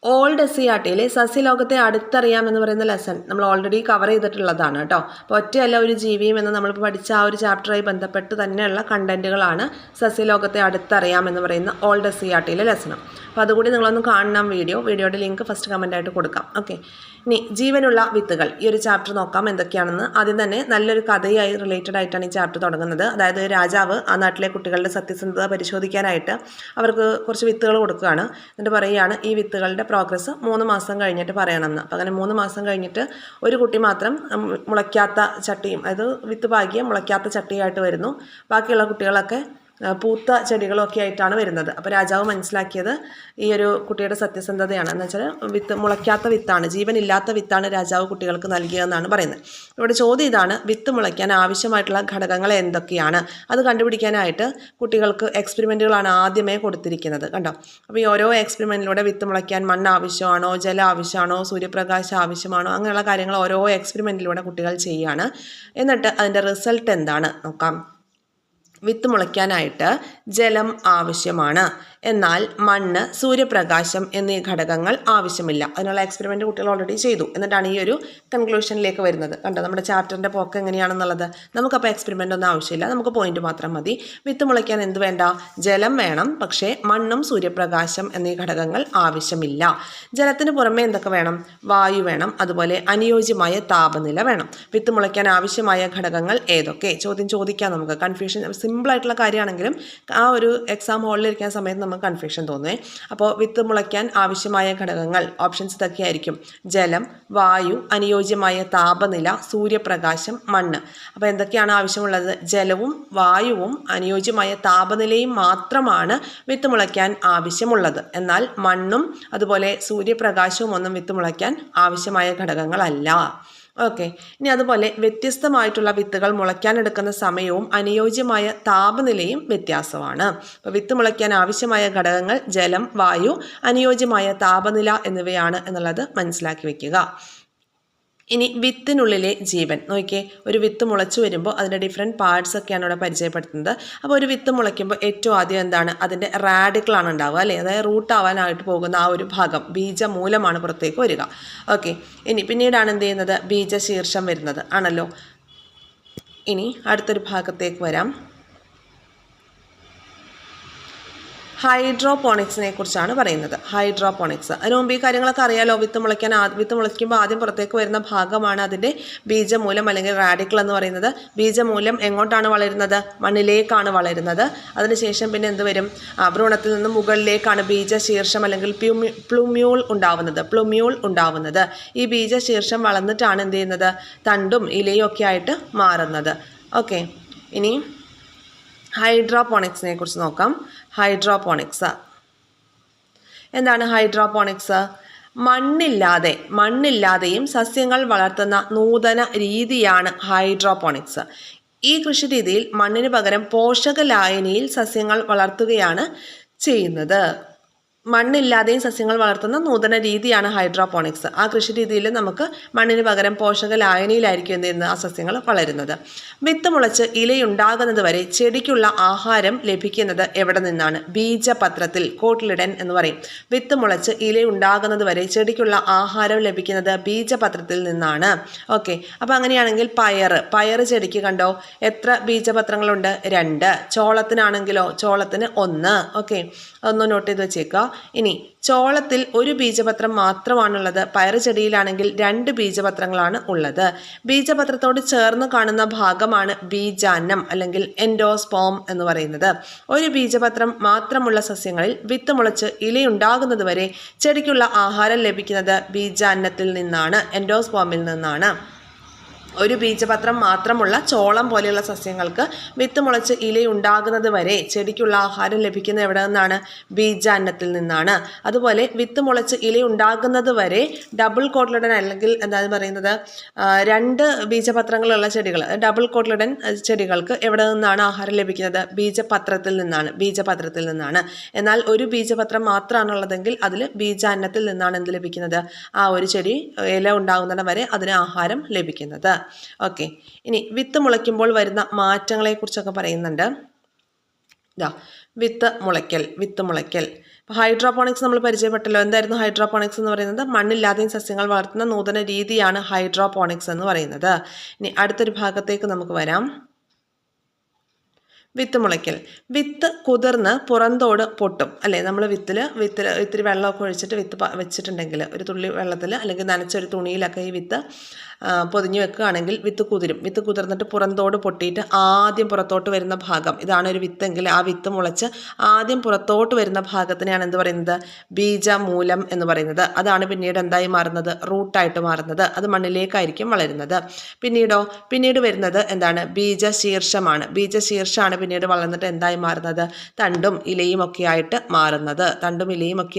ഓൾഡ് SCERTയിലെ സസ്യലോകത്തെ അടുത്തറിയാമെന്ന് പറയുന്ന ലെസൺ നമ്മൾ ഓൾറെഡി കവർ ചെയ്തിട്ടുള്ളതാണ് കേട്ടോ. അപ്പോൾ ഒറ്റയല്ല ഒരു ജീവിയും എന്ന് നമ്മളിപ്പോൾ പഠിച്ച ആ ഒരു ചാപ്റ്ററുമായി ബന്ധപ്പെട്ട് തന്നെയുള്ള കണ്ടൻറ്റുകളാണ് സസ്യലോകത്തെ അടുത്തറിയാമെന്ന് പറയുന്ന ഓൾഡ് SCERTയിലെ ലെസണം. അപ്പോൾ അതുകൂടി നിങ്ങളൊന്ന് കാണണം. വീഡിയോയുടെ ലിങ്ക് ഫസ്റ്റ് കമൻറ്റായിട്ട് കൊടുക്കാം. ഓക്കെ, ഇനി ജീവനുള്ള വിത്തുകൾ ഈ ഒരു ചാപ്റ്റർ നോക്കാം എന്തൊക്കെയാണെന്ന്. ആദ്യം തന്നെ നല്ലൊരു കഥയായി റിലേറ്റഡ് ആയിട്ടാണ് ഈ ചാപ്റ്റർ തുടങ്ങുന്നത്. അതായത് രാജാവ് ആ നാട്ടിലെ കുട്ടികളുടെ സത്യസന്ധത പരിശോധിക്കാനായിട്ട് അവർക്ക് കുറച്ച് വിത്തുകൾ കൊടുക്കുകയാണ്. എന്നിട്ട് പറയുകയാണ് ഈ വിത്തുകളുടെ പ്രോഗ്രസ് 3 മാസം കഴിഞ്ഞിട്ട് പറയണമെന്ന്. അപ്പോൾ അങ്ങനെ 3 മാസം കഴിഞ്ഞിട്ട് ഒരു കുട്ടി മാത്രം മുളയ്ക്കാത്ത ചട്ടിയും, അതായത് വിത്ത് പാകിയ മുളയ്ക്കാത്ത ചട്ടിയായിട്ട് വരുന്നു. ബാക്കിയുള്ള കുട്ടികളൊക്കെ പൂത്ത ചെടികളൊക്കെ ആയിട്ടാണ് വരുന്നത്. അപ്പോൾ രാജാവ് മനസ്സിലാക്കിയത് ഈ ഒരു കുട്ടിയുടെ സത്യസന്ധതയാണ്. എന്ന് വെച്ചാൽ മുളയ്ക്കാത്ത വിത്താണ്, ജീവനില്ലാത്ത വിത്താണ് രാജാവ് കുട്ടികൾക്ക് നൽകിയതെന്നാണ് പറയുന്നത്. ഇവിടെ ചോദ്യം ഇതാണ്, വിത്ത് മുളയ്ക്കാൻ ആവശ്യമായിട്ടുള്ള ഘടകങ്ങൾ എന്തൊക്കെയാണ്? അത് കണ്ടുപിടിക്കാനായിട്ട് കുട്ടികൾക്ക് എക്സ്പെരിമെൻറ്റുകളാണ് ആദ്യമേ കൊടുത്തിരിക്കുന്നത്. കണ്ടോ? അപ്പോൾ ഈ ഓരോ എക്സ്പെരിമെൻറ്റിലൂടെ വിത്ത് മുളയ്ക്കാൻ മണ്ണ് ആവശ്യമാണോ, ജലം ആവശ്യമാണോ, സൂര്യപ്രകാശം ആവശ്യമാണോ, അങ്ങനെയുള്ള കാര്യങ്ങൾ ഓരോ എക്സ്പെരിമെൻറ്റിലൂടെ കുട്ടികൾ ചെയ്യുകയാണ്. എന്നിട്ട് അതിൻ്റെ റിസൾട്ട് എന്താണ് നോക്കാം. വിത്ത് മുളയ്ക്കാനായിട്ട് ജലം ആവശ്യമാണ്, എന്നാൽ മണ്ണ്, സൂര്യപ്രകാശം എന്നീ ഘടകങ്ങൾ ആവശ്യമില്ല. അതിനുള്ള എക്സ്പെരിമെൻ്റ് കുട്ടികൾ ഓൾറെഡി ചെയ്തു. എന്നിട്ടാണ് ഈ ഒരു കൺക്ലൂഷനിലേക്ക് വരുന്നത്. കണ്ടോ നമ്മുടെ ചാപ്റ്ററിൻ്റെ പോക്ക് എങ്ങനെയാണെന്നുള്ളത്. നമുക്കപ്പോൾ എക്സ്പെരിമെൻ്റ് ഒന്നും ആവശ്യമില്ല, നമുക്ക് പോയിന്റ് മാത്രം മതി. വിത്ത് മുളയ്ക്കാൻ എന്ത് വേണ്ട? ജലം വേണം, പക്ഷേ മണ്ണും സൂര്യപ്രകാശം എന്നീ ഘടകങ്ങൾ ആവശ്യമില്ല. ജലത്തിന് പുറമെ എന്തൊക്കെ വേണം? വായു വേണം, അതുപോലെ അനുയോജ്യമായ താപനില വേണം. വിത്ത് മുളയ്ക്കാൻ ആവശ്യമായ ഘടകങ്ങൾ ഏതൊക്കെ? ചോദ്യം ചോദിക്കാം നമുക്ക്. കൺഫ്യൂഷൻ സിമ്പിളായിട്ടുള്ള കാര്യമാണെങ്കിലും ആ ഒരു എക്സാം ഹാളിലിരിക്കുന്ന സമയത്ത് നമുക്ക് കൺഫ്യൂഷൻ തോന്നുവേ. അപ്പോൾ വിത്ത് മുളയ്ക്കാൻ ആവശ്യമായ ഘടകങ്ങൾ ഓപ്ഷൻസ് ഇതൊക്കെയായിരിക്കും: ജലം, വായു, അനുയോജ്യമായ താപനില, സൂര്യപ്രകാശം, മണ്ണ്. അപ്പോൾ എന്തൊക്കെയാണ് ആവശ്യമുള്ളത്? ജലവും വായുവും അനുയോജ്യമായ താപനിലയും മാത്രമാണ് വിത്ത് മുളയ്ക്കാൻ ആവശ്യമുള്ളത്. എന്നാൽ മണ്ണും അതുപോലെ സൂര്യപ്രകാശവും ഒന്നും വിത്ത് മുളയ്ക്കാൻ ആവശ്യമായ ഘടകങ്ങളല്ല. ഓക്കെ, ഇനി അതുപോലെ വ്യത്യസ്തമായിട്ടുള്ള വിത്തുകൾ മുളയ്ക്കാനെടുക്കുന്ന സമയവും അനുയോജ്യമായ താപനിലയും വ്യത്യാസമാണ്. അപ്പോൾ വിത്ത് മുളയ്ക്കാൻ ആവശ്യമായ ഘടകങ്ങൾ ജലം, വായു, അനുയോജ്യമായ താപനില എന്നിവയാണ് എന്നുള്ളത് മനസ്സിലാക്കി വെക്കുക. ഇനി വിത്തിനുള്ളിലെ ജീവൻ നോക്കിയേ. ഒരു വിത്ത് മുളച്ചു വരുമ്പോൾ അതിൻ്റെ ഡിഫറെൻറ്റ് പാർട്സ് ഒക്കെയാണ് ഇവിടെ പരിചയപ്പെടുത്തുന്നത്. അപ്പോൾ ഒരു വിത്ത് മുളയ്ക്കുമ്പോൾ ഏറ്റവും ആദ്യം എന്താണ്? അതിൻ്റെ റാഡിക്കിളാണ് ഉണ്ടാവുക, അല്ലേ? അതായത് റൂട്ട് ആവാനായിട്ട് പോകുന്ന ആ ഒരു ഭാഗം, ബീജമൂലമാണ് പുറത്തേക്ക് വരിക. ഓക്കെ, ഇനി പിന്നീടാണ് എന്ത് ചെയ്യുന്നത്? ബീജശീർഷം വരുന്നത് ആണല്ലോ. ഇനി അടുത്തൊരു ഭാഗത്തേക്ക് വരാം. ഹൈഡ്രോപോണിക്സിനെ കുറിച്ചാണ് പറയുന്നത്. ഹൈഡ്രോപോണിക്സ്, അതിന് മുമ്പ് ഈ കാര്യങ്ങളൊക്കെ അറിയാലോ. വിത്ത് മുളയ്ക്കുമ്പോൾ ആദ്യം പുറത്തേക്ക് വരുന്ന ഭാഗമാണ് അതിൻ്റെ ബീജമൂലം അല്ലെങ്കിൽ റാഡിക്കിൾ എന്ന് പറയുന്നത്. ബീജമൂലം എങ്ങോട്ടാണ് വളരുന്നത്? മണ്ണിലേക്കാണ് വളരുന്നത്. അതിനുശേഷം പിന്നെ എന്ത് വരും? ഭ്രൂണത്തിൽ നിന്ന് മുകളിലേക്കാണ് ബീജശീർഷം അല്ലെങ്കിൽ പ്ലുമ്യൂൾ ഉണ്ടാവുന്നത്. ഈ ബീജശീർഷം വളർന്നിട്ടാണ് എന്ത് ചെയ്യുന്നത്? തണ്ടും ഇലയും ഒക്കെ ആയിട്ട് മാറുന്നത്. ഓക്കെ, ഇനി ഹൈഡ്രോപോണിക്സിനെ കുറിച്ച് നോക്കാം. ഹൈഡ്രോപോണിക്സ് എന്താണ്? ഹൈഡ്രോപോണിക്സ് മണ്ണില്ലാതെയും സസ്യങ്ങൾ വളർത്തുന്ന നൂതന രീതിയാണ് ഹൈഡ്രോപോണിക്സ്. ഈ കൃഷി രീതിയിൽ മണ്ണിന് പകരം പോഷക ലായനിയിൽ സസ്യങ്ങൾ വളർത്തുകയാണ് ചെയ്യുന്നത്. മണ്ണില്ലാതെയും സസ്യങ്ങൾ വളർത്തുന്ന നൂതന രീതിയാണ് ഹൈഡ്രോപോണിക്സ്. ആ കൃഷി രീതിയിൽ നമുക്ക് മണ്ണിന് പകരം പോഷക ലായനിയിലായിരിക്കും എന്ത് ചെയ്യുന്നത്? ആ സസ്യങ്ങൾ വളരുന്നത്. വിത്ത് മുളച്ച് ഇലയുണ്ടാകുന്നത് വരെ ചെടിക്കുള്ള ആഹാരം ലഭിക്കുന്നത് എവിടെ നിന്നാണ്? ബീജപത്രത്തിൽ. കോട്ടിലിഡൻ എന്ന് പറയും. വിത്ത് മുളച്ച് ഇലയുണ്ടാകുന്നത് വരെ ചെടിക്കുള്ള ആഹാരം ലഭിക്കുന്നത് ബീജപത്രത്തിൽ നിന്നാണ്. ഓക്കെ, അപ്പോൾ അങ്ങനെയാണെങ്കിൽ പയറ് ചെടിക്ക് കണ്ടോ എത്ര ബീജപത്രങ്ങളുണ്ട്? 2. ചോളത്തിനാണെങ്കിലോ? ചോളത്തിന് 1. ഓക്കെ, അതൊന്ന് നോട്ട് ചെയ്ത് വെച്ചേക്കുക. ഇനി ചോളത്തിൽ ഒരു ബീജപത്രം മാത്രമാണുള്ളത്. പയറ് ചെടിയിലാണെങ്കിൽ 2 ബീജപത്രങ്ങളാണ് ഉള്ളത്. ബീജപത്രത്തോട് ചേർന്ന് കാണുന്ന ഭാഗമാണ് ബീജാന്നം അല്ലെങ്കിൽ എൻഡോസ്പോം എന്ന് പറയുന്നത്. ഒരു ബീജപത്രം മാത്രമുള്ള സസ്യങ്ങളിൽ വിത്ത് മുളച്ച് ഇലയുണ്ടാകുന്നത് വരെ ചെടിക്കുള്ള ആഹാരം ലഭിക്കുന്നത് ബീജാന്നത്തിൽ നിന്നാണ്, എൻഡോസ്പോമിൽ നിന്നാണ്. ഒരു ബീജപത്രം മാത്രമുള്ള ചോളം പോലെയുള്ള സസ്യങ്ങൾക്ക് വിത്ത് മുളച്ച് ഇലയുണ്ടാകുന്നത് വരെ ചെടിക്കുള്ള ആഹാരം ലഭിക്കുന്നത് എവിടെ നിന്നാണ്? ബീജാന്നത്തിൽ നിന്നാണ്. അതുപോലെ വിത്ത് മുളച്ച് ഇലയുണ്ടാകുന്നത് വരെ ഡബിൾ കോട്ട്ലിഡൻ അല്ലെങ്കിൽ എന്താണ് പറയുന്നത് 2 ബീജപത്രങ്ങളുള്ള ചെടികൾ, ഡബിൾ കോട്ട്ലിഡൻ ചെടികൾക്ക് എവിടെ നിന്നാണ് ആഹാരം ലഭിക്കുന്നത്? ബീജപത്രത്തിൽ നിന്നാണ്. എന്നാൽ ഒരു ബീജപത്രം മാത്രമാണുള്ളതെങ്കിൽ അതിൽ ബീജാന്നത്തിൽ നിന്നാണ് എന്ത് ലഭിക്കുന്നത്? ആ ഒരു ചെടി ഇല ഉണ്ടാകുന്നത് വരെ അതിന് ആഹാരം ലഭിക്കുന്നത്. ഓക്കെ, ഇനി വിത്ത് മുളയ്ക്കുമ്പോൾ വരുന്ന മാറ്റങ്ങളെ കുറിച്ചൊക്കെ പറയുന്നുണ്ട്. വിത്ത് മുളയ്ക്കൽ. ഹൈഡ്രോപോണിക്സ് നമ്മൾ പരിചയപ്പെട്ടല്ലോ. എന്തായിരുന്നു ഹൈഡ്രോപോണിക്സ് എന്ന് പറയുന്നത്? മണ്ണില്ലാതെയും സസ്യങ്ങൾ വളർത്തുന്ന നൂതന രീതിയാണ് ഹൈഡ്രോപോണിക്സ് എന്ന് പറയുന്നത്. ഇനി അടുത്തൊരു ഭാഗത്തേക്ക് നമുക്ക് വരാം. വിത്ത് മുളയ്ക്കൽ. വിത്ത് കുതിർന്ന് പുറന്തോട് പൊട്ടും, അല്ലേ? നമ്മൾ വിത്തിൽ ഇത്തിരി വെള്ളമൊക്കെ ഒഴിച്ചിട്ട് വിത്ത് വെച്ചിട്ടുണ്ടെങ്കിൽ ഒരു തുള്ളി വെള്ളത്തിൽ അല്ലെങ്കിൽ നനച്ചൊരു തുണിയിലൊക്കെ ഈ വിത്ത് പൊതിഞ്ഞു വെക്കുകയാണെങ്കിൽ വിത്ത് കുതിർന്നിട്ട് പുറന്തോട് പൊട്ടിയിട്ട് ആദ്യം പുറത്തോട്ട് വരുന്ന ഭാഗം, ഇതാണ് ഒരു വിത്തെങ്കിൽ ആ വിത്ത് മുളച്ച് ആദ്യം പുറത്തോട്ട് വരുന്ന ഭാഗത്തിനെയാണ് എന്ത് പറയുന്നത്? ബീജമൂലം എന്ന് പറയുന്നത്. അതാണ് പിന്നീട് എന്തായി മാറുന്നത്? റൂട്ടായിട്ട് മാറുന്നത്. അത് മണ്ണിലേക്കായിരിക്കും വളരുന്നത്. പിന്നീട് വരുന്നത് എന്താണ്? ബീജശീർഷമാണ്. പിന്നീട് വളർന്നിട്ട് എന്തായി മാറുന്നത്? തണ്ടും ഇലയും ഒക്കെ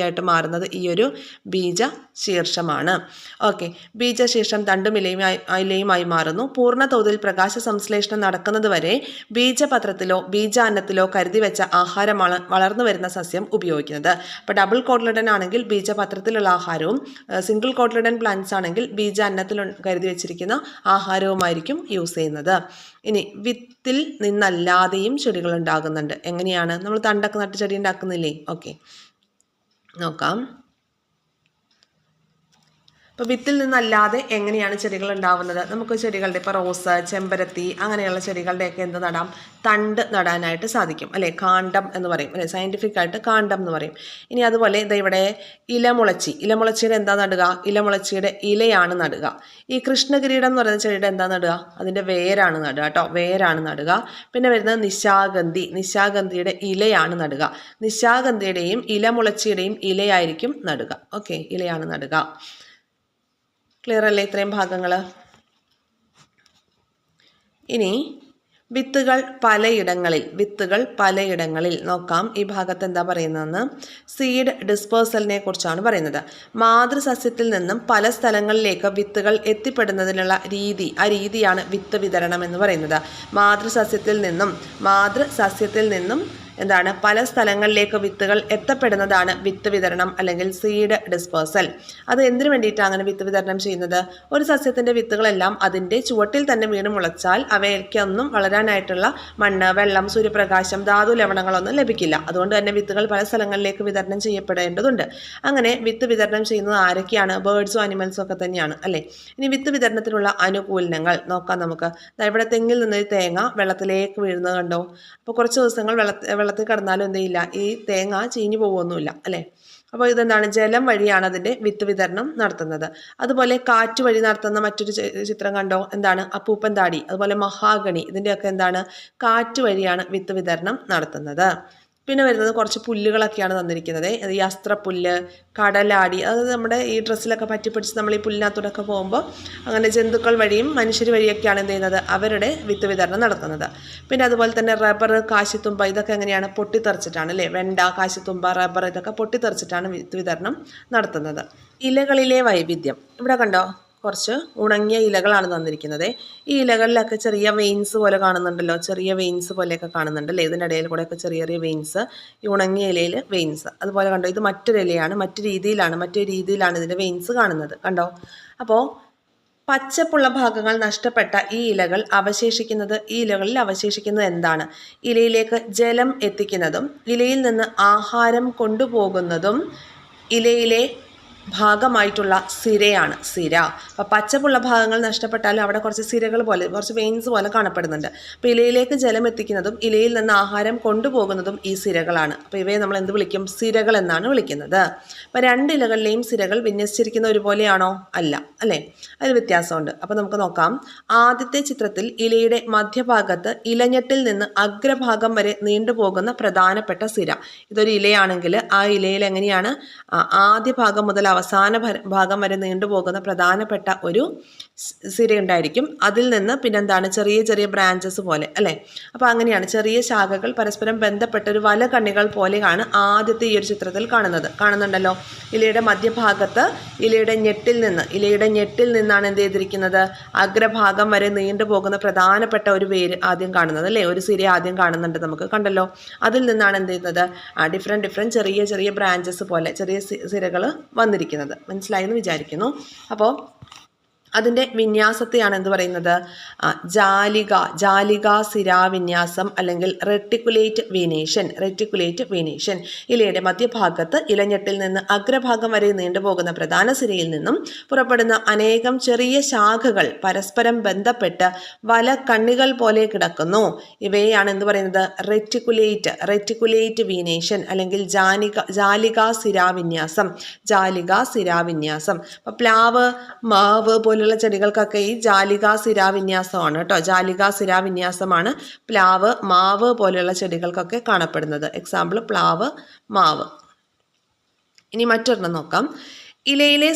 ആയിട്ട് മാറുന്നത് ഈ ഒരു ബീജശീർഷമാണ്. ഓക്കെ, ബീജശീർഷം തണ്ടും ഇലയും ഇലയുമായി മാറുന്നു. പൂർണ്ണ തോതിൽ പ്രകാശ സംശ്ലേഷണം നടക്കുന്നത് വരെ ബീജപത്രത്തിലോ ബീജാന്നത്തിലോ കരുതി വെച്ച ആഹാരമാണ് വളർന്നു വരുന്ന സസ്യം ഉപയോഗിക്കുന്നത്. അപ്പോൾ ഡബിൾ കോട്ട്ലിഡൻ ആണെങ്കിൽ ബീജപത്രത്തിലുള്ള ആഹാരവും, സിംഗിൾ കോട്ട്ലിഡൻ പ്ലാന്റ്സ് ആണെങ്കിൽ ബീജാന്നത്തിൽ കരുതി വെച്ചിരിക്കുന്ന ആഹാരവുമായിരിക്കും യൂസ് ചെയ്യുന്നത്. ഇനി വിത്തിൽ നിന്നല്ലാതെയും ചെടികൾ ഉണ്ടാകുന്നുണ്ട്. എങ്ങനെയാണ്? നമ്മൾ തണ്ടൊക്കെ നട്ട് ചെടി ഉണ്ടാക്കുന്നില്ലേ? ഓക്കെ, നോക്കാം. അപ്പോൾ വിത്തിൽ നിന്നല്ലാതെ എങ്ങനെയാണ് ചെടികൾ ഉണ്ടാവുന്നത്? നമുക്ക് ചെടികളുടെ ഇപ്പോൾ റോസ്, ചെമ്പരത്തി അങ്ങനെയുള്ള ചെടികളുടെയൊക്കെ എന്ത് നടാം? തണ്ട് നടാനായിട്ട് സാധിക്കും അല്ലേ? കാണ്ഡം എന്ന് പറയും അല്ലേ? സയൻറ്റിഫിക് ആയിട്ട് കാണ്ഡം എന്ന് പറയും. ഇനി അതുപോലെ ഇതാ ഇവിടെ ഇലമുളച്ചിയുടെ എന്താ നടുക? ഇലമുളച്ചിയുടെ ഇലയാണ് നടുക. ഈ കൃഷ്ണകിരീടം എന്ന് പറയുന്ന ചെടിയുടെ എന്താ നടുക? അതിൻ്റെ വേരാണ് നടുക കേട്ടോ, വേരാണ് നടുക. പിന്നെ വരുന്നത് നിശാഗന്ധിയുടെ ഇലയാണ് നടുക. നിശാഗന്ധിയുടെയും ഇലമുളച്ചിയുടെയും ഇലയായിരിക്കും നടുക. ഓക്കെ, ഇലയാണ് നടുക. ക്ലിയർ അല്ലേ ഇത്രയും ഭാഗങ്ങൾ? ഇനി വിത്തുകൾ പലയിടങ്ങളിൽ നോക്കാം. ഈ ഭാഗത്ത് എന്താ പറയുന്നതെന്ന് സീഡ് ഡിസ്പേഴ്സലിനെ കുറിച്ചാണ് പറയുന്നത്. മാതൃസസ്യത്തിൽ നിന്നും പല സ്ഥലങ്ങളിലേക്ക് വിത്തുകൾ എത്തിപ്പെടുന്നതിനുള്ള രീതി, ആ രീതിയാണ് വിത്ത് വിതരണം എന്ന് പറയുന്നത്. മാതൃസസ്യത്തിൽ നിന്നും എന്താണ് പല സ്ഥലങ്ങളിലേക്ക് വിത്തുകൾ എത്തപ്പെടുന്നതാണ് വിത്ത് വിതരണം അല്ലെങ്കിൽ സീഡ് ഡിസ്പേഴ്സൽ. അത് എന്തിനു വേണ്ടിയിട്ടാണ് അങ്ങനെ വിത്ത് വിതരണം ചെയ്യുന്നത്? ഒരു സസ്യത്തിൻ്റെ വിത്തുകളെല്ലാം അതിൻ്റെ ചുവട്ടിൽ തന്നെ വീണ് മുളച്ചാൽ അവയ്ക്കൊന്നും വളരാനായിട്ടുള്ള മണ്ണ്, വെള്ളം, സൂര്യപ്രകാശം, ധാതു ലവണങ്ങളൊന്നും ലഭിക്കില്ല. അതുകൊണ്ട് തന്നെ വിത്തുകൾ പല സ്ഥലങ്ങളിലേക്ക് വിതരണം ചെയ്യപ്പെടേണ്ടതുണ്ട്. അങ്ങനെ വിത്ത് വിതരണം ചെയ്യുന്നത് ആരൊക്കെയാണ്? ബേർഡ്സും അനിമൽസും ഒക്കെ തന്നെയാണ് അല്ലേ? ഇനി വിത്ത് വിതരണത്തിനുള്ള അനുകൂലനങ്ങൾ നോക്കാം നമുക്ക്. ഇവിടെ തെങ്ങിൽ നിന്ന് തേങ്ങ വെള്ളത്തിലേക്ക് വീഴുന്നത് കണ്ടോ? അപ്പോൾ കുറച്ച് ദിവസങ്ങൾ വെള്ളത്തിൽ കിടന്നാലും എന്ത് ചെയ്യില്ല, ഈ തേങ്ങ ചീഞ്ഞു പോകുമൊന്നുമില്ല അല്ലേ? അപ്പോൾ ഇതെന്താണ്? ജലം വഴിയാണ് അതിൻ്റെ വിത്ത് വിതരണം നടത്തുന്നത്. അതുപോലെ കാറ്റ് വഴി നടത്തുന്ന മറ്റൊരു ചിത്രം കണ്ടോ? എന്താണ്? അപ്പൂപ്പൻ താടി, അതുപോലെ മഹാഗണി, ഇതിൻ്റെയൊക്കെ എന്താണ്? കാറ്റ് വഴിയാണ് വിത്ത് വിതരണം നടത്തുന്നത്. പിന്നെ വരുന്നത് കുറച്ച് പുല്ലുകളൊക്കെയാണ് തന്നിരിക്കുന്നത്. ഈ അസ്ത്രപ്പുല്ല്, കടലാടി, അത് നമ്മുടെ ഈ ഡ്രസ്സിലൊക്കെ പറ്റിപ്പിടിച്ച് നമ്മൾ ഈ പുല്ലിനകത്തൂടെയൊക്കെ പോകുമ്പോൾ അങ്ങനെ ജന്തുക്കൾ വഴിയും മനുഷ്യർ വഴിയൊക്കെയാണ് എന്ത് ചെയ്യുന്നത്? അവരുടെ വിത്ത് വിതരണം നടത്തുന്നത്. പിന്നെ അതുപോലെ തന്നെ റബ്ബർ, കാശിത്തുമ്പ, ഇതൊക്കെ എങ്ങനെയാണ്? പൊട്ടിത്തെറിച്ചിട്ടാണ് അല്ലേ? വെണ്ട, കാശിത്തുമ്പ, റബ്ബർ ഇതൊക്കെ പൊട്ടിത്തെറിച്ചിട്ടാണ് വിത്ത് വിതരണം നടത്തുന്നത്. ഇലകളിലെ വൈവിധ്യം ഇവിടെ കണ്ടോ? കുറച്ച് ഉണങ്ങിയ ഇലകളാണ് തന്നിരിക്കുന്നത്. ഈ ഇലകളിലൊക്കെ ചെറിയ വെയിൻസ് പോലെ കാണുന്നുണ്ടല്ലോ, ചെറിയ വെയിൻസ് പോലെയൊക്കെ കാണുന്നുണ്ടല്ലേ? ഇതിൻ്റെ ഇടയിൽ കൂടെയൊക്കെ ചെറിയ ചെറിയ വെയിൻസ്, ഈ ഉണങ്ങിയ ഇലയിൽ വെയിൻസ്. അതുപോലെ കണ്ടോ, ഇത് മറ്റൊരു ഇലയാണ്, മറ്റൊരു രീതിയിലാണ് ഇതിൻ്റെ വെയിൻസ് കാണുന്നത് കണ്ടോ? അപ്പോൾ പച്ചപ്പുള്ള ഭാഗങ്ങൾ നഷ്ടപ്പെട്ട ഈ ഇലകളിൽ അവശേഷിക്കുന്നത് എന്താണ്? ഇലയിലേക്ക് ജലം എത്തിക്കുന്നതും ഇലയിൽ നിന്ന് ആഹാരം കൊണ്ടുപോകുന്നതും ഇലയിലെ ഭാഗമായിട്ടുള്ള സിരയാണ്. അപ്പോൾ പച്ചപ്പുള്ള ഭാഗങ്ങൾ നഷ്ടപ്പെട്ടാലും അവിടെ കുറച്ച് സിരകൾ പോലെ, കുറച്ച് വെയിൻസ് പോലെ കാണപ്പെടുന്നുണ്ട്. അപ്പോൾ ഇലയിലേക്ക് ജലം എത്തിക്കുന്നതും ഇലയിൽ നിന്ന് ആഹാരം കൊണ്ടുപോകുന്നതും ഈ സിരകളാണ്. അപ്പോൾ ഇവയെ നമ്മൾ എന്ത് വിളിക്കും? സിരകൾ എന്നാണ് വിളിക്കുന്നത്. അപ്പോൾ രണ്ട് ഇലകളിലെയും സിരകൾ വിന്യസിച്ചിരിക്കുന്ന ഒരുപോലെയാണോ? അല്ല അല്ലേ? അതിൽ വ്യത്യാസമുണ്ട്. അപ്പോൾ നമുക്ക് നോക്കാം. ആദ്യത്തെ ചിത്രത്തിൽ ഇലയുടെ മധ്യഭാഗത്ത് ഇലഞ്ഞെട്ടിൽ നിന്ന് അഗ്രഭാഗം വരെ നീണ്ടുപോകുന്ന പ്രധാനപ്പെട്ട സിര. ഇതൊരു ഇലയാണെങ്കിൽ ആ ഇലയിൽ എങ്ങനെയാണ് ആദ്യ ഭാഗം മുതൽ അവസാന ഭാഗം വരെ നീണ്ടുപോകുന്ന പ്രധാനപ്പെട്ട ഒരു സിര ഉണ്ടായിരിക്കും. അതിൽ നിന്ന് പിന്നെന്താണ്? ചെറിയ ചെറിയ ബ്രാഞ്ചസ് പോലെ അല്ലേ? അപ്പോൾ അങ്ങനെയാണ് ചെറിയ ശാഖകൾ പരസ്പരം ബന്ധപ്പെട്ട ഒരു വല കണ്ണികൾ പോലെയാണ് ആദ്യത്തെ ഈ ഒരു ചിത്രത്തിൽ കാണുന്നുണ്ടല്ലോ. ഇലയുടെ മധ്യഭാഗത്ത് ഇലയുടെ ഞെട്ടിൽ നിന്നാണ് എന്ത് ചെയ്തിരിക്കുന്നത്? അഗ്രഭാഗം വരെ നീണ്ടുപോകുന്ന പ്രധാനപ്പെട്ട ഒരു വേര് ആദ്യം കാണുന്നത് അല്ലേ? ഒരു സിര ആദ്യം കാണുന്നുണ്ട് നമുക്ക്, കണ്ടല്ലോ. അതിൽ നിന്നാണ് എന്ത് ചെയ്യുന്നത്? ഡിഫറെൻറ്റ് ചെറിയ ചെറിയ ബ്രാഞ്ചസ് പോലെ ചെറിയ സിരകൾ വന്നിരിക്കുന്നത്. മനസ്സിലായെന്ന് വിചാരിക്കുന്നു. അപ്പോൾ അതിൻ്റെ വിന്യാസത്തെയാണ് എന്ത് പറയുന്നത്? ജാലിക സിരാവിന്യാസം അല്ലെങ്കിൽ റെറ്റിക്കുലേറ്റ് വീനേഷൻ. ഇലയുടെ മധ്യഭാഗത്ത് ഇലഞ്ഞെട്ടിൽ നിന്ന് അഗ്രഭാഗം വരെ നീണ്ടുപോകുന്ന പ്രധാന സിരയിൽ നിന്നും പുറപ്പെടുന്ന അനേകം ചെറിയ ശാഖകൾ പരസ്പരം ബന്ധപ്പെട്ട് വല കണ്ണികൾ പോലെ കിടക്കുന്നു. ഇവയെയാണ് എന്ത് പറയുന്നത്? റെറ്റിക്കുലേറ്റ് വീനേഷൻ അല്ലെങ്കിൽ ജാലിക സിരാവിന്യാസം. അപ്പോൾ പ്ലാവ്, മാവ് പോലുള്ള ചെടികൾക്കൊക്കെ ഈ ജാലികാ സിരാവിന്യാസമാണ് കേട്ടോ. ജാലികാ സിരാവിന്യാസമാണ് പ്ലാവ്, മാവ് പോലെയുള്ള ചെടികൾക്കൊക്കെ കാണപ്പെടുന്നത്. എക്സാമ്പിൾ പ്ലാവ്, മാവ്. ഇനി മറ്റൊരെണ്ണം നോക്കാം. ഇലയിലെ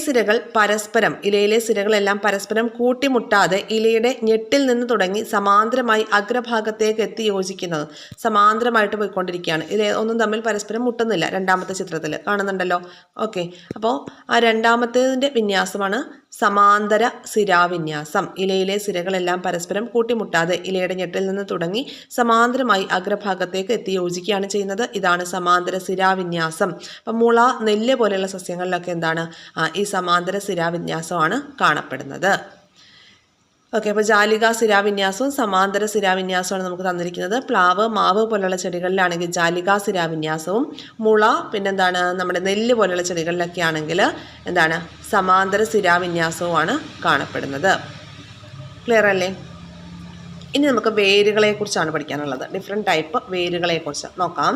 സിരകളെല്ലാം പരസ്പരം കൂട്ടിമുട്ടാതെ ഇലയുടെ ഞെട്ടിൽ നിന്ന് തുടങ്ങി സമാന്തരമായി അഗ്രഭാഗത്തേക്ക് എത്തി യോജിക്കുന്നത്. സമാന്തരമായിട്ട് പോയിക്കൊണ്ടിരിക്കുകയാണ്. ഇല ഒന്നും തമ്മിൽ പരസ്പരം മുട്ടുന്നില്ല. രണ്ടാമത്തെ ചിത്രത്തിൽ കാണുന്നുണ്ടല്ലോ. ഓക്കെ, അപ്പോൾ ആ രണ്ടാമത്തേതിൻ്റെ വിന്യാസമാണ് സമാന്തര സിരാവിന്യാസം. ഇലയിലെ സിരകളെല്ലാം പരസ്പരം കൂട്ടിമുട്ടാതെ ഇലയുടെ ഞെട്ടിൽ നിന്ന് തുടങ്ങി സമാന്തരമായി അഗ്രഭാഗത്തേക്ക് എത്തി യോജിക്കുകയാണ് ചെയ്യുന്നത്. ഇതാണ് സമാന്തര സിരാവിന്യാസം. അപ്പം മുള, നെല്ല് പോലെയുള്ള സസ്യങ്ങളിലൊക്കെ എന്താണ് ഈ സമാന്തര സിരാവിന്യാസമാണ് കാണപ്പെടുന്നത്. ഓക്കെ, അപ്പോൾ ജാലിക സിരാവിന്യാസവും സമാന്തര സിരാവിന്യാസമാണ് നമുക്ക് തന്നിരിക്കുന്നത്. പ്ലാവ്, മാവ് പോലുള്ള ചെടികളിലാണെങ്കിൽ ജാലിക സിരാവിന്യാസവും, മുള, പിന്നെന്താണ് നമ്മുടെ നെല്ല് പോലുള്ള ചെടികളിലൊക്കെ ആണെങ്കിൽ എന്താണ് സമാന്തര സിരാവിന്യാസവുമാണ് കാണപ്പെടുന്നത്. ക്ലിയർ അല്ലേ? ഇനി നമുക്ക് വേരുകളെക്കുറിച്ചാണ് പഠിക്കാനുള്ളത്. ഡിഫറെൻറ്റ് ടൈപ്പ് വേരുകളെക്കുറിച്ച് നോക്കാം.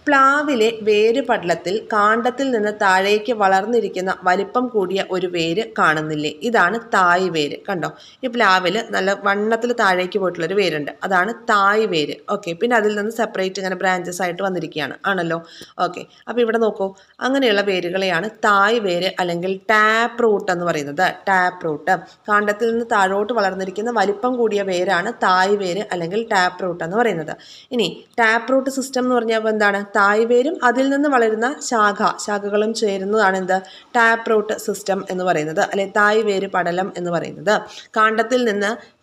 പ്ലാവിലെ വേര് പടലത്തിൽ കാണ്ഡത്തിൽ നിന്ന് താഴേക്ക് വളർന്നിരിക്കുന്ന വലിപ്പം കൂടിയ ഒരു വേര് കാണുന്നില്ലേ? ഇതാണ് തായ് വേര്. കണ്ടോ, ഈ പ്ലാവിൽ നല്ല വണ്ണത്തിൽ താഴേക്ക് പോയിട്ടുള്ളൊരു വേരുണ്ട്, അതാണ് തായ് വേര്. ഓക്കെ, പിന്നെ അതിൽ നിന്ന് സെപ്പറേറ്റ് ഇങ്ങനെ ബ്രാഞ്ചസ് ആയിട്ട് വന്നിരിക്കുകയാണ് ആണല്ലോ. ഓക്കെ, അപ്പോൾ ഇവിടെ നോക്കൂ, അങ്ങനെയുള്ള വേരുകളെയാണ് തായ് വേര് അല്ലെങ്കിൽ ടാപ്പ് റൂട്ട് എന്ന് പറയുന്നത്. ടാപ്പ് റൂട്ട്, കാണ്ഡത്തിൽ നിന്ന് താഴോട്ട് വളർന്നിരിക്കുന്ന വലിപ്പം കൂടിയ വേരാണ് തായ് വേര് അല്ലെങ്കിൽ ടാപ്പ് റൂട്ട് എന്ന് പറയുന്നത്. ഇനി ടാപ്പ് റൂട്ട് സിസ്റ്റം എന്ന് പറഞ്ഞാൽ എന്താണ്? തായ് വേരും അതിൽ നിന്ന് വളരുന്ന ശാഖകളും ചേരുന്നതാണ് എന്ത്? ടാപ്പ് റൂട്ട് സിസ്റ്റം എന്ന് പറയുന്നത്, അല്ലെ തായ് വേര് പടലം എന്ന് പറയുന്നത്.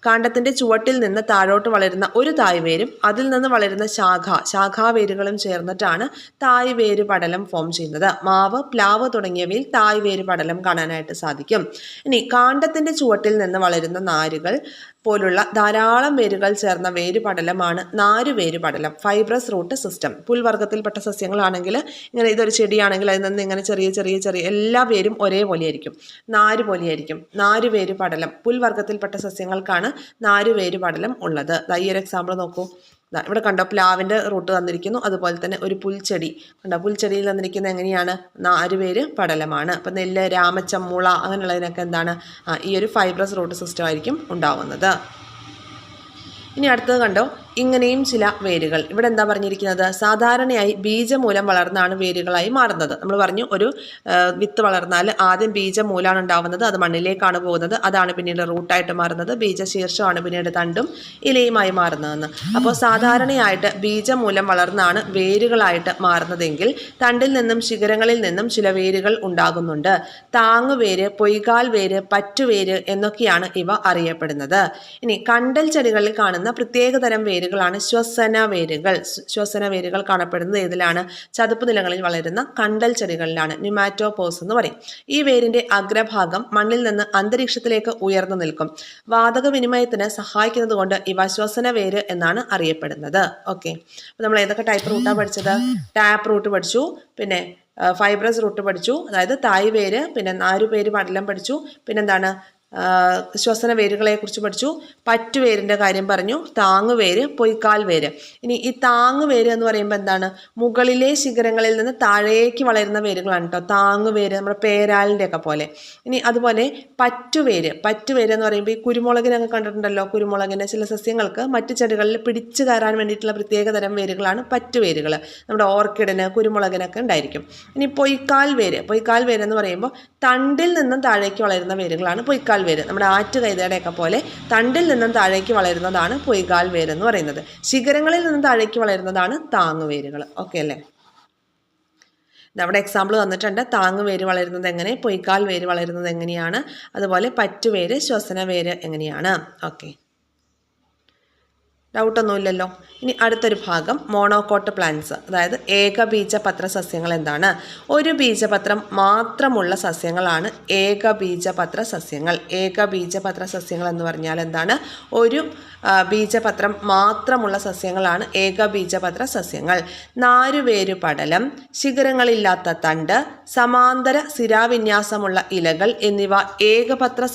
കാണ്ഡത്തിന്റെ ചുവട്ടിൽ നിന്ന് താഴോട്ട് വളരുന്ന ഒരു തായ് വേരും അതിൽ നിന്ന് വളരുന്ന ശാഖാവേരുകളും ചേർന്നിട്ടാണ് തായ് വേര് പടലം ഫോം ചെയ്യുന്നത്. മാവ്, പ്ലാവ് തുടങ്ങിയവയിൽ തായ് വേര് പടലം കാണാനായിട്ട് സാധിക്കും. ഇനി കാണ്ഡത്തിന്റെ ചുവട്ടിൽ നിന്ന് വളരുന്ന നാരുകൾ പോലുള്ള ധാരാളം വേരുകൾ ചേർന്ന വേരുപടലമാണ് നാരുവേര് പടലം, ഫൈബ്രസ് റൂട്ട് സിസ്റ്റം. പുൽവർഗ്ഗത്തിൽപ്പെട്ട സസ്യങ്ങളാണെങ്കിൽ ഇങ്ങനെ, ഇതൊരു ചെടിയാണെങ്കിൽ അതിൽ നിന്ന് ഇങ്ങനെ ചെറിയ എല്ലാ വേരും ഒരേപോലെ ആയിരിക്കും, നാര് പോലെയായിരിക്കും. നാരുവേര് പടലം, പുൽവർഗ്ഗത്തിൽപ്പെട്ട സസ്യങ്ങൾക്കാണ് നാരുവേര് പടലം ഉള്ളത്. ഈ ഒരു എക്സാമ്പിൾ നോക്കൂ. ഇവിടെ കണ്ടോ, പ്ലാവിൻ്റെ റൂട്ട് തന്നിരിക്കുന്നു. അതുപോലെ തന്നെ ഒരു പുൽച്ചെടി കണ്ടോ, പുൽച്ചെടിയിൽ തന്നിരിക്കുന്നത് എങ്ങനെയാണ്? നാരുവേര് പടലമാണ്. അപ്പം നെല്ല്, രാമച്ചം, മുള അങ്ങനെയുള്ളതിനൊക്കെ എന്താണ് ഈ ഒരു ഫൈബ്രസ് റൂട്ട് സിസ്റ്റം ആയിരിക്കും ഉണ്ടാവുന്നത്. ഇനി അടുത്തത് കണ്ടോ, ഇങ്ങനെയും ചില വേരുകൾ. ഇവിടെ എന്താ പറഞ്ഞിരിക്കുന്നത്? സാധാരണയായി ബീജമൂലം വളർന്നാണ് വേരുകളായി മാറുന്നത്. നമ്മൾ പറഞ്ഞു, ഒരു വിത്ത് വളർന്നാൽ ആദ്യം ബീജമൂലമാണ് ഉണ്ടാവുന്നത്, അത് മണ്ണിലേക്കാണ് പോകുന്നത്, അതാണ് പിന്നീട് റൂട്ടായിട്ട് മാറുന്നത്, ബീജശീർഷമാണ് പിന്നീട് തണ്ടും ഇലയുമായി മാറുന്നതെന്ന്. അപ്പോൾ സാധാരണയായിട്ട് ബീജമൂലം വളർന്നാണ് വേരുകളായിട്ട് മാറുന്നതെങ്കിൽ തണ്ടിൽ നിന്നും ശിഖരങ്ങളിൽ നിന്നും ചില വേരുകൾ ഉണ്ടാകുന്നുണ്ട്. താങ്ങുവേര്, പൊയ്കാൽ വേര്, പറ്റുവേര് എന്നൊക്കെയാണ് ഇവ അറിയപ്പെടുന്നത്. ഇനി കണ്ടൽ ചെടികളിൽ കാണുന്ന പ്രത്യേകതരം വേരുകളാണ് ശ്വസന വേരുകൾ. ശ്വസന വേരുകൾ കാണപ്പെടുന്നത് ഏതിലാണ്? ചതുപ്പ് നിലങ്ങളിൽ വളരുന്ന കണ്ടൽ ചെടികളിലാണ്. ന്യൂമാറ്റോപോസ് എന്ന് പറയും. ഈ വേരിന്റെ അഗ്രഭാഗം മണ്ണിൽ നിന്ന് അന്തരീക്ഷത്തിലേക്ക് ഉയർന്നു നിൽക്കും. വാതക വിനിമയത്തിന് സഹായിക്കുന്നത് കൊണ്ട് ഇവ ശ്വസന വേര് എന്നാണ് അറിയപ്പെടുന്നത്. ഓക്കെ, അപ്പോൾ നമ്മൾ ഏതൊക്കെ ടൈപ്പ് റൂട്ടാണ് പഠിച്ചത്? ടാപ്പ് റൂട്ട് പഠിച്ചു, പിന്നെ ഫൈബ്രസ് റൂട്ട് പഠിച്ചു, അതായത് തായ് വേര്, പിന്നെ നാരുവേര് പടലം പഠിച്ചു, പിന്നെന്താണ് ശ്വസന വേരുകളെ കുറിച്ച് പഠിച്ചു, പറ്റുവേരിൻ്റെ കാര്യം പറഞ്ഞു, താങ്ങുവേര്, പൊയ്ക്കാൽ വേര്. ഇനി ഈ താങ്ങുവേര് എന്ന് പറയുമ്പോൾ എന്താണ്? മുകളിലെ ശിഖരങ്ങളിൽ നിന്ന് താഴേക്ക് വളരുന്ന വേരുകളാണ് കേട്ടോ താങ്ങുവേര്, നമ്മുടെ പേരാലിൻ്റെ ഒക്കെ പോലെ. ഇനി അതുപോലെ പറ്റുവേര് എന്ന് പറയുമ്പോൾ ഈ കുരുമുളകിനൊക്കെ കണ്ടിട്ടുണ്ടല്ലോ, കുരുമുളകിന് ചില സസ്യങ്ങൾക്ക് മറ്റു ചെടികളിൽ പിടിച്ചു കയറാൻ വേണ്ടിയിട്ടുള്ള പ്രത്യേക തരം വേരുകളാണ് പറ്റുവേരുകൾ. നമ്മുടെ ഓർക്കിഡിന്, കുരുമുളകിനൊക്കെ ഉണ്ടായിരിക്കും. ഇനി പൊയ്ക്കാൽ വേര് എന്ന് പറയുമ്പോൾ തണ്ടിൽ നിന്നും താഴേക്ക് വളരുന്ന വേരുകളാണ് പൊയ്ക്കാൽ വേര്. നമ്മുടെ ആറ്റുകൈതയുടെയൊക്കെ പോലെ തണ്ടിൽ നിന്നും താഴേക്ക് വളരുന്നതാണ് പൊയ്കാൽ വേര് എന്ന് പറയുന്നത്. ശിഖരങ്ങളിൽ നിന്നും താഴേക്ക് വളരുന്നതാണ് താങ്ങുവേരുകൾ. ഓക്കെ അല്ലേ? നമ്മുടെ എക്സാമ്പിൾ തന്നിട്ടുണ്ട്. താങ്ങുവേര് വളരുന്നത് എങ്ങനെ, പൊയ്ക്കാൽ വേര് വളരുന്നത് എങ്ങനെയാണ്, അതുപോലെ പറ്റുവേര്, ശ്വസന വേര് എങ്ങനെയാണ്. ഓക്കെ, ഡൗട്ടൊന്നുമില്ലല്ലോ. ഇനി അടുത്തൊരു ഭാഗം മോണോകോട്ട് പ്ലാന്റ്സ്, അതായത് ഏകബീജപത്ര സസ്യങ്ങൾ എന്താണ്? ഒരു ബീജപത്രം മാത്രമുള്ള സസ്യങ്ങളാണ് ഏകബീജപത്ര സസ്യങ്ങൾ. ഏകബീജപത്ര സസ്യങ്ങൾ എന്ന് പറഞ്ഞാൽ എന്താണ്? ഒരു ബീജപത്രം മാത്രമുള്ള സസ്യങ്ങളാണ് ഏകബീജപത്ര സസ്യങ്ങൾ. നാരുവേരു പടലം, ശിഖരങ്ങളില്ലാത്ത തണ്ട്, സമാന്തര സിരാവിന്യാസമുള്ള ഇലകൾ എന്നിവ ഏകബീജപത്ര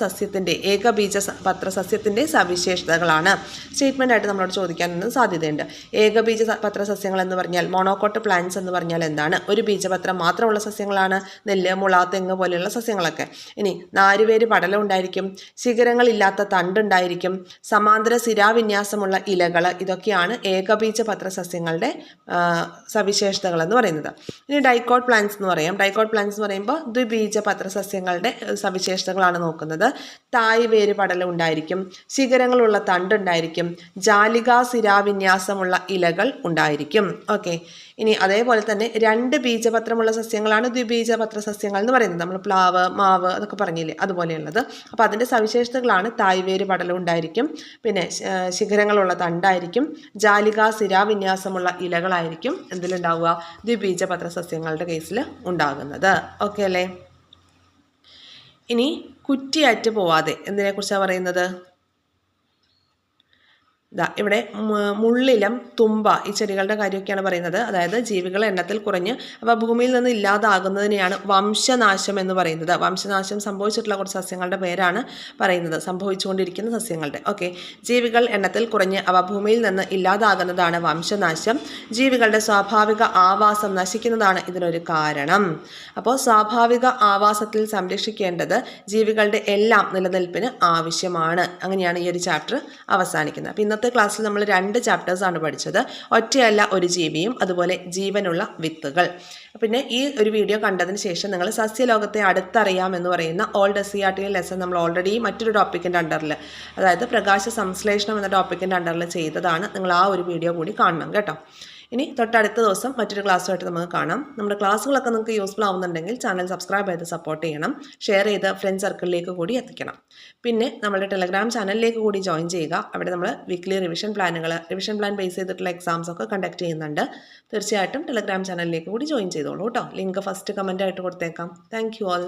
സസ്യത്തിൻ്റെ സവിശേഷതകളാണ്. സ്റ്റേറ്റ്മെൻ്റ് ആയിട്ട് നമ്മളോട് നമ്മളോട് ചോദിക്കാനൊന്നും സാധ്യതയുണ്ട്. ഏകബീജപത്ര സസ്യങ്ങൾ എന്ന് പറഞ്ഞാൽ മോണോകോട്ട് പ്ലാന്റ്സ് എന്ന് പറഞ്ഞാൽ എന്താണ്? ഒരു ബീജപത്രം മാത്രമുള്ള സസ്യങ്ങളാണ് നെല്ല്, മുള, തെങ്ങ് പോലെയുള്ള സസ്യങ്ങളൊക്കെ. ഇനി നാരുവേര് പടലം ഉണ്ടായിരിക്കും, ശിഖരങ്ങളില്ലാത്ത തണ്ടുണ്ടായിരിക്കും, സമാന്തര ശിരാവിന്യാസമുള്ള ഇലകൾ. ഇതൊക്കെയാണ് ഏകബീജപത്ര സസ്യങ്ങളുടെ സവിശേഷതകൾ എന്ന് പറയുന്നത്. ഇനി ഡൈക്കോട്ട് പ്ലാന്റ്സ് എന്ന് പറയാം. ഡൈക്കോട്ട് പ്ലാന്റ്സ് എന്ന് പറയുമ്പോൾ ദ്വിബീജപത്ര സസ്യങ്ങളുടെ സവിശേഷതകളാണ് നോക്കുന്നത്. തായ് വേര് പടലം ഉണ്ടായിരിക്കും, ശിഖരങ്ങളുള്ള തണ്ടുണ്ടായിരിക്കും, ജാലികാ ശിരാവിന്യാസമുള്ള ഇലകൾ ഉണ്ടായിരിക്കും. ഓക്കെ. ഇനി അതേപോലെ തന്നെ 2 ബീജപത്രമുള്ള സസ്യങ്ങളാണ് ദ്വിബീജപത്ര സസ്യങ്ങൾ എന്ന് പറയുന്നത്. നമ്മൾ പ്ലാവ്, മാവ് അതൊക്കെ പറഞ്ഞില്ലേ, അതുപോലെയുള്ളത്. അപ്പോൾ അതിൻ്റെ സവിശേഷതകളാണ് തായ് വേര് പടലം ഉണ്ടായിരിക്കും, പിന്നെ ശിഖരങ്ങളുള്ള തണ്ടായിരിക്കും, ജാലികാ ശിരാവിന്യാസമുള്ള ഇലകളായിരിക്കും എന്തിലുണ്ടാവുക? ദ്വിബീജപത്ര സസ്യങ്ങളുടെ കേസിൽ ഉണ്ടാകുന്നത്. ഓക്കെ അല്ലേ? ഇനി കുറ്റിയാറ്റ് പോവാതെ എന്തിനെക്കുറിച്ചാണ് പറയുന്നത്? ഇവിടെ മുള്ളിലം, തുമ്പ ഈ ചെടികളുടെ കാര്യമൊക്കെയാണ് പറയുന്നത്. അതായത് ജീവികൾ എണ്ണത്തിൽ കുറഞ്ഞ് അവ ഭൂമിയിൽ നിന്ന് ഇല്ലാതാകുന്നതിനെയാണ് വംശനാശം എന്ന് പറയുന്നത്. വംശനാശം സംഭവിച്ചിട്ടുള്ള കുറച്ച് സസ്യങ്ങളുടെ പേരാണ് പറയുന്നത്, സംഭവിച്ചുകൊണ്ടിരിക്കുന്ന സസ്യങ്ങളുടെ. ഓക്കെ. ജീവികൾ എണ്ണത്തിൽ കുറഞ്ഞ് അവ ഭൂമിയിൽ നിന്ന് ഇല്ലാതാകുന്നതാണ് വംശനാശം. ജീവികളുടെ സ്വാഭാവിക ആവാസം നശിക്കുന്നതാണ് ഇതിനൊരു കാരണം. അപ്പോൾ സ്വാഭാവിക ആവാസത്തിൽ സംരക്ഷിക്കേണ്ടത് ജീവികളുടെ എല്ലാം നിലനിൽപ്പിന് ആവശ്യമാണ്. അങ്ങനെയാണ് ഈ ഒരു ചാപ്റ്റർ അവസാനിക്കുന്നത്. അപ്പോൾ ഇന്നത്തെ ക്ലാസ്സിൽ നമ്മൾ 2 ചാപ്റ്റേഴ്സാണ് പഠിച്ചത്. ഒറ്റയല്ല ഒരു ജീവിയും, അതുപോലെ ജീവനുള്ള വിത്തുകൾ. പിന്നെ ഈ ഒരു വീഡിയോ കണ്ടതിന് ശേഷം നിങ്ങൾ സസ്യലോകത്തെ അടുത്തറിയാം എന്ന് പറയുന്ന ഓൾഡ് SCERT ലെസൺ നമ്മൾ ഓൾറെഡി മറ്റൊരു ടോപ്പിക്കിൻ്റെ അണ്ടറിൽ, അതായത് പ്രകാശ സംശ്ലേഷണം എന്ന ടോപ്പിക്കിൻ്റെ അണ്ടറിൽ ചെയ്തതാണ്. നിങ്ങൾ ആ ഒരു വീഡിയോ കൂടി കാണണം കേട്ടോ. ഇനി തൊട്ടടുത്ത ദിവസം മറ്റൊരു ക്ലാസ്സുമായിട്ട് നമുക്ക് കാണാം. നമ്മുടെ ക്ലാസ്സുകളൊക്കെ നിങ്ങൾക്ക് യൂസ്ഫുൾ ആവുന്നുണ്ടെങ്കിൽ ചാനൽ സബ്സ്ക്രൈബ് ചെയ്ത് സപ്പോർട്ട് ചെയ്യണം, ഷെയർ ചെയ്ത് ഫ്രണ്ട് സർക്കിളിലേക്ക് കൂടി എത്തിക്കണം. പിന്നെ നമ്മുടെ ടെലഗ്രാം ചാനലിലേക്ക് കൂടി ജോയിൻ ചെയ്യുക. അവിടെ നമ്മൾ വീക്ക്ലി റിവിഷൻ പ്ലാൻ ബേസ് ചെയ്തിട്ടുള്ള എക്സാംസ് ഒക്കെ കണ്ടക്ട് ചെയ്യുന്നുണ്ട്. തീർച്ചയായിട്ടും ടെലഗ്രാം ചാനലിലേക്ക് കൂടി ജോയിൻ ചെയ്തോളൂ കേട്ടോ. ലിങ്ക് ഫസ്റ്റ് കമൻ്റ് ആയിട്ട് കൊടുത്തേക്കാം. Thank you all.